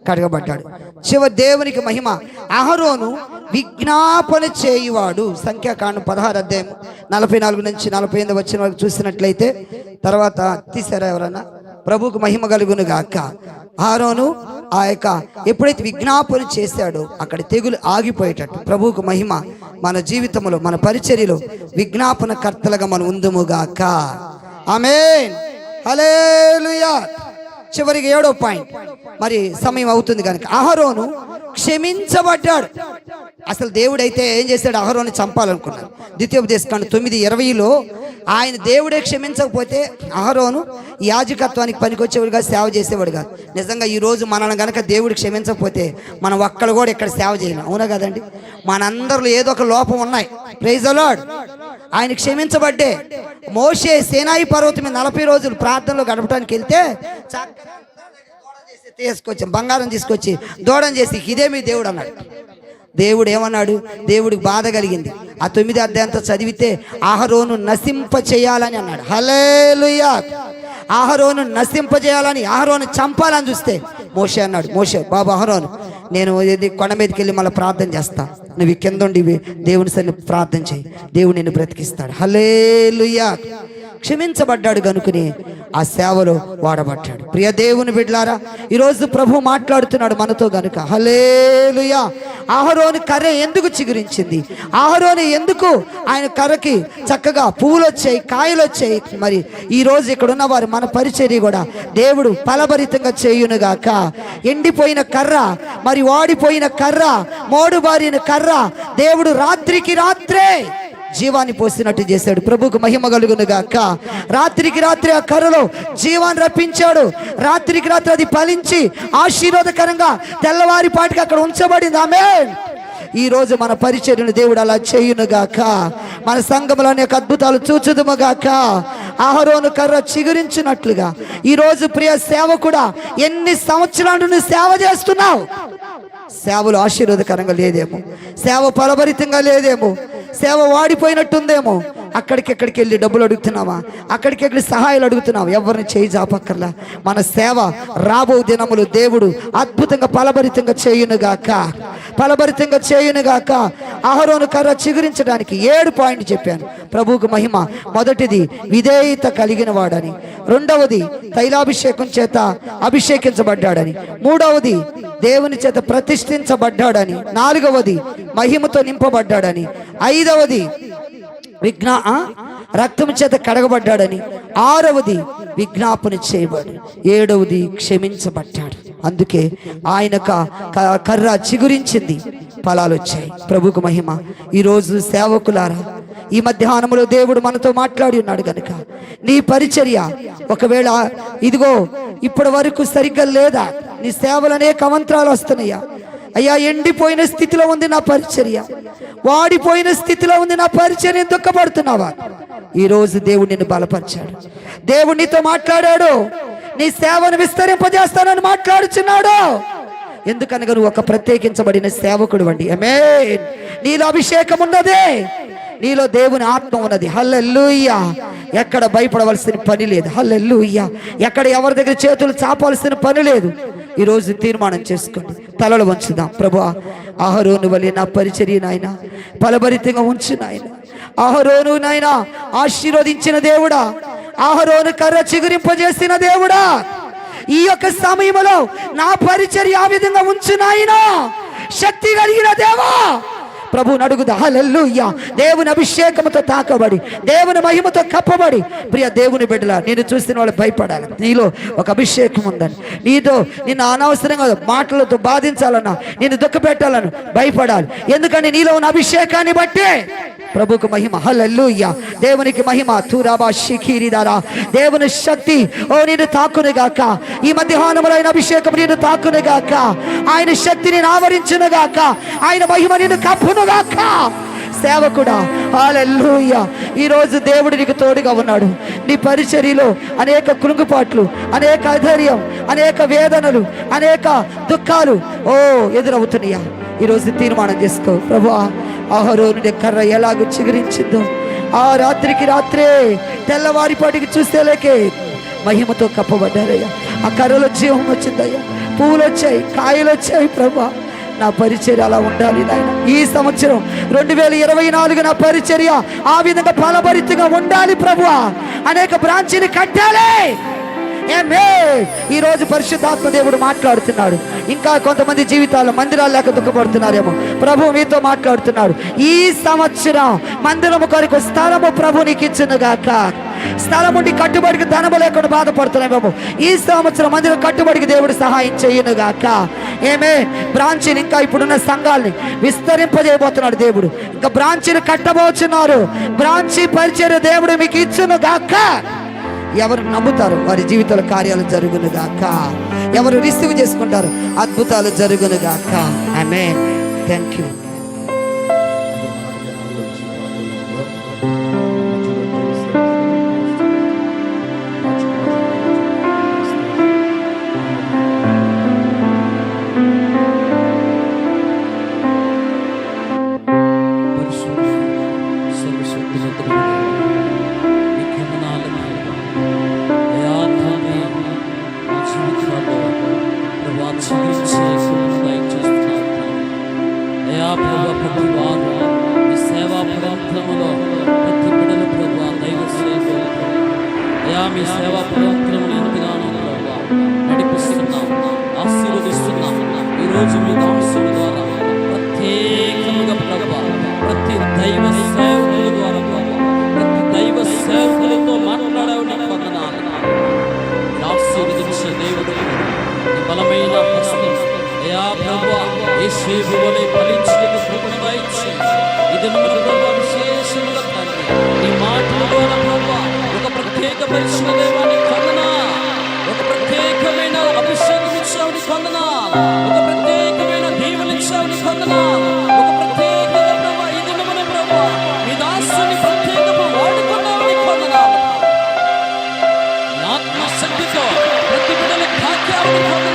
Speaker 1: కడగబడ్డాడు. చివరి దేవునికి మహిమ. అహరోను విజ్ఞాపన చేయువాడు. సంఖ్యాకాండం 16 అధ్యాయం 44 నుంచి 48 వచ్చిన వరకు చూసినట్లయితే, తర్వాత తీసారా ఎవరన్నా? ప్రభువుకు మహిమ కలుగును గాక. అహరోను ఆ యొక్క ఎప్పుడైతే విజ్ఞాపన చేశాడో అక్కడ తెగులు ఆగిపోయేటట్టు ప్రభువుకు మహిమ. మన జీవితంలో మన పరిచర్యలో విజ్ఞాపన కర్తలుగా మనం ఉందుముగాక. ఆమేన్. హల్లెలూయా. చివరికి 7వ పాయింట్. మరి సమయం అవుతుంది కనుక అహరోను క్షమించబడ్డాడు. అసలు దేవుడైతే ఏం చేశాడు? అహరోను చంపాలనుకున్నాడు. ద్వితీయోపదేశకాండం 9:20లో ఆయన దేవుడే క్షమించకపోతే అహరోను యాజకత్వానికి పనికొచ్చేవాడుగా, సేవ చేసేవాడుగా. నిజంగా ఈరోజు మనల్ని కనుక దేవుడు క్షమించకపోతే మనం ఒక్కడు కూడా ఇక్కడ సేవ చేయలేం, అవునా కదండి? మనందరిలో ఏదో ఒక లోపం ఉన్నాయి. Praise the Lord. ఆయన క్షమించబడ్డే. మోషే సీనాయి పర్వతం మీద 40 రోజులు ప్రార్థనలో గడపడానికి వెళ్తే తీసుకొచ్చి బంగారం తీసుకొచ్చి దూడం చేసి ఇదే మీ దేవుడు అన్నాడు. దేవుడు ఏమన్నాడు? దేవుడికి బాధ కలిగింది. ఆ 9వ అధ్యాయంతో చదివితే అహరోను నశింప చేయాలని అన్నాడు. హల్లెలూయా. అహరోను నశింపజేయాలని, అహరోను చంపాలని చూస్తే మోషే అన్నాడు, మోషే బాబు అహరోను, నేను ఇది కొండ మీదకి వెళ్ళి మళ్ళీ ప్రార్థన చేస్తా, నువ్వు కింద ఉండి దేవుని సన్ని ప్రార్థన చేయి, దేవుడు నిన్ను బ్రతికిస్తాడు. హల్లెలూయా. క్షమించబడ్డాడు కనుకని ఆ సేవలో వాడబడ్డాడు. ప్రియ దేవుని బిడ్డలారా, ఈరోజు ప్రభు మాట్లాడుతున్నాడు మనతో గనుక. హల్లెలూయా. అహరోను కర్ర ఎందుకు చిగురించింది? అహరోను ఎందుకు ఆయన కర్రకి చక్కగా పువ్వులు వచ్చాయి, కాయలు వచ్చాయి? మరి ఈరోజు ఇక్కడ ఉన్న వారు మన పరిచర్య కూడా దేవుడు ఫలభరితంగా చేయునుగాక. ఎండిపోయిన కర్ర, మరి వాడిపోయిన కర్ర, మోడుబారిన కర్ర దేవుడు రాత్రికి రాత్రే జీవాన్ని పోసినట్టు చేశాడు. ప్రభుకు మహిమ కలుగును గాక. రాత్రికి రాత్రి ఆ కర్రలో జీవాన్ని రప్పించాడు. రాత్రికి రాత్రి అది ఫలించి ఆశీర్వాదకరంగా తెల్లవారి పాటికి అక్కడ ఉంచబడింది. ఆమేన్. ఈ రోజు మన పరిచర్యను దేవుడు అలా చేయునుగాక. మన సంఘంలో అనేక అద్భుతాలు చూచుదుముగాక. అహరోను కర్ర చిగురించినట్లుగా ఈరోజు ప్రియ సేవకుడా, ఎన్ని సంవత్సరాల నుండి సేవ చేస్తున్నావు? సేవలు ఆశీర్వాదకరంగా లేదేమో, సేవ ఫలభరితంగా లేదేమో, సేవ వాడిపోయినట్టుందేమో. అక్కడికెక్కడికి వెళ్ళి డబ్బులు అడుగుతున్నావా? అక్కడికెళ్ళి సహాయాలు అడుగుతున్నావు? ఎవరిని చేయి జాపక్కర్లా. మన సేవ రాబో దినములు దేవుడు అద్భుతంగా ఫలభరితంగా చేయునుగాక, ఫలభరితంగా చేయునుగాక. అహరోను కర్ర చిగురించడానికి 7 పాయింట్లు చెప్పాను. ప్రభువుకు మహిమ. మొదటిది విధేయత కలిగిన వాడని, రెండవది తైలాభిషేకం చేత అభిషేకించబడ్డాడని, మూడవది దేవుని చేత ప్రతిష్ఠించబడ్డాడని, నాలుగవది మహిమతో నింపబడ్డాడని, ఐదవది రక్తము చేత కడగబడ్డాడని, ఆరవది విజ్ఞాపన చేయబడి, ఏడవది క్షమించబడ్డాడు. అందుకే ఆయన కర్ర చిగురించింది, ఫలాలు వచ్చాయి. ప్రభుకు మహిమ. ఈరోజు సేవకులారా, ఈ మధ్యాహ్నంలో దేవుడు మనతో మాట్లాడి ఉన్నాడు కనుక నీ పరిచర్య ఒకవేళ ఇదిగో ఇప్పటి వరకు సరిగ్గా లేదా, నీ సేవలు అనేక అవంతరాలు వస్తున్నాయా? అయ్యా, ఎండిపోయిన స్థితిలో ఉంది నా పరిచర్య, వాడిపోయిన స్థితిలో ఉంది నా పరిచర్య, దుఃఖపడుతున్నావా? ఈరోజు దేవుడు నిన్ను బలపరిచాడు. దేవుడు నీతో మాట్లాడాడు. నీ సేవను విస్తరింపజేస్తానని మాట్లాడుచున్నాడు. ఎందుకనగా నువ్వు ఒక ప్రత్యేకించబడిన సేవకుడు అండి. ఆమేన్. నీలో అభిషేకం ఉన్నదే, నీలో దేవుని ఆత్మ ఉన్నది. హల్లెలూయా. ఎక్కడ భయపడవలసిన పని లేదు. హల్లెలూయా. ఎక్కడ ఎవరి దగ్గర చేతులు చాపాల్సిన పని లేదు. ఈరోజు తీర్మానం చేసుకోండి, తలలు వంచుదాం. ప్రభువా, అహరోను వలె నా పరిచర్య నాయన ఫలభరితంగా ఉంచు నాయన. అహరోను నాయన ఆశీర్వదించిన దేవుడా, అహరోను కర్ర చిగురింపజేసిన దేవుడా, ఈ యొక్క సమయంలో నా పరిచర్య ఆ విధంగా ఉంచు నాయన. శక్తి కలిగిన దేవా, ప్రభువుని అడుగుదా. హల్లెలూయా. దేవుని అభిషేకముతో తాకబడి, దేవుని మహిమతో కప్పబడి, ప్రియ దేవుని బిడ్డలా, నేను చూసిన వాళ్ళు భయపడాలి. నీలో ఒక అభిషేకం ఉందని, నీతో నిన్ను అనవసరంగా మాటలతో బాధించాలన్నా, నిన్ను దుఃఖ పెట్టాలని భయపడాలి. ఎందుకంటే నీలో ఉన్న అభిషేకాన్ని బట్టే ప్రభుకు మహిమ. హల్లెలూయా. దేవునికి మహిమ. తూరాబా షిఖీరిదారా. దేవుని శక్తి నిన్ను తాకునుగాక. ఈ మధ్యాహ్నంలో ఆయన అభిషేకం నిన్ను తాకునుగాక. ఆయన శక్తి నిన్ను ఆవరించునుగాక. ఆయన మహిమ నిన్ను కప్పునుగాక. సేవకుడా, హల్లెలూయా. ఈరోజు దేవుడు నీకు తోడుగా ఉన్నాడు. నీ పరిచర్యలో అనేక కృంగుపాట్లు, అనేక అధైర్యం, అనేక వేదనలు, అనేక దుఃఖాలు ఎదురవుతున్నాయా? ఈరోజు తీర్మానం చేసుకో. ప్రభువా, అహరోను కర్ర ఎలాగో చిగురించిందో, ఆ రాత్రికి రాత్రే తెల్లవారిపాటికి చూసేలేకే మహిమతో కప్పబడ్డారయ్యా. ఆ కర్రలో జీవం వచ్చిందయ్యా, పువ్వులు వచ్చాయి, కాయలు వచ్చాయి. ప్రభువా, నా పరిచర్య అలా ఉండాలి నాయన. ఈ సంవత్సరం 2024 నా పరిచర్య ఆ విధంగా ఫలభరితంగా ఉండాలి ప్రభువా. అనేక బ్రాంచీని కట్టాలి. ఈ రోజు పరిశుద్ధాత్మ దేవుడు మాట్లాడుతున్నాడు. ఇంకా కొంతమంది జీవితాల్లో మందిరాలు లేక దుఃఖపడుతున్నారేమో, ప్రభు మీతో మాట్లాడుతున్నాడు. ఈ సంవత్సరం మందిరము కొరకు స్థలము ప్రభు నీకు ఇచ్చునుగాక. స్థలం ఉండి కట్టుబడికి ధనము లేకుండా బాధపడుతున్నామేమో, ఈ సంవత్సరం మందిరం కట్టుబడికి దేవుడు సహాయం చేయునుగాక. బ్రాంచీని, ఇంకా ఇప్పుడున్న సంఘాలని విస్తరింపజేయబోతున్నాడు దేవుడు. ఇంకా బ్రాంచీని కట్టబోతున్నారు. బ్రాంచీ పరిచర్య దేవుడు మీకు ఇచ్చునుగాక. ఎవరు నమ్ముతారు వారి జీవితాల కార్యాలు జరుగునుగాక. ఎవరు రిసీవ్ చేసుకుంటారు అద్భుతాలు జరుగునుగాక. ఆమేన్. Thank you.
Speaker 2: దినరాత్రములు ఎంతగానో ప్రభా నడిపిస్తున్నాం, ఆశీర్వదిస్తున్నాం. ఈరోజు మీ దాసుల ద్వారా ప్రత్యేకంగా ప్రభా ప్రతి దైవ సేవకుల ద్వారా ప్రభా ప్రతి దైవ సేవకులతో మాట్లాడేవాడిని వందనాలు. ఆశీర్వదించే దేవుడు, నీ బలమైన హస్తం అయా ప్రభువా యేసేపు వలె ఫలించేందుకు కృపను దయచేయండి. ఇది మన ప్రభువా విశేషముగా తండ్రి నీ మాటల ద్వారా ప్రభువా ఒక ప్రత్యేక పరిశుద్ధ దేవానికి వందనాలు, ఒక ప్రత్యేకమైన అభిషేకం ఇచ్చావు నీకు వందనాలు, ఒక ప్రత్యేకమైన దీవెన ఇచ్చావు నీకు వందనాలు, ఒక ప్రత్యేకమైన ప్రభువా ఇది మన ప్రభువా నీ దాసుని ప్రత్యేకము వాడుకున్నావు నీకు వందనాలు. ఆత్మశక్తితో ప్రతి బిడ్డలు తాకావు నీకు వందనాలు.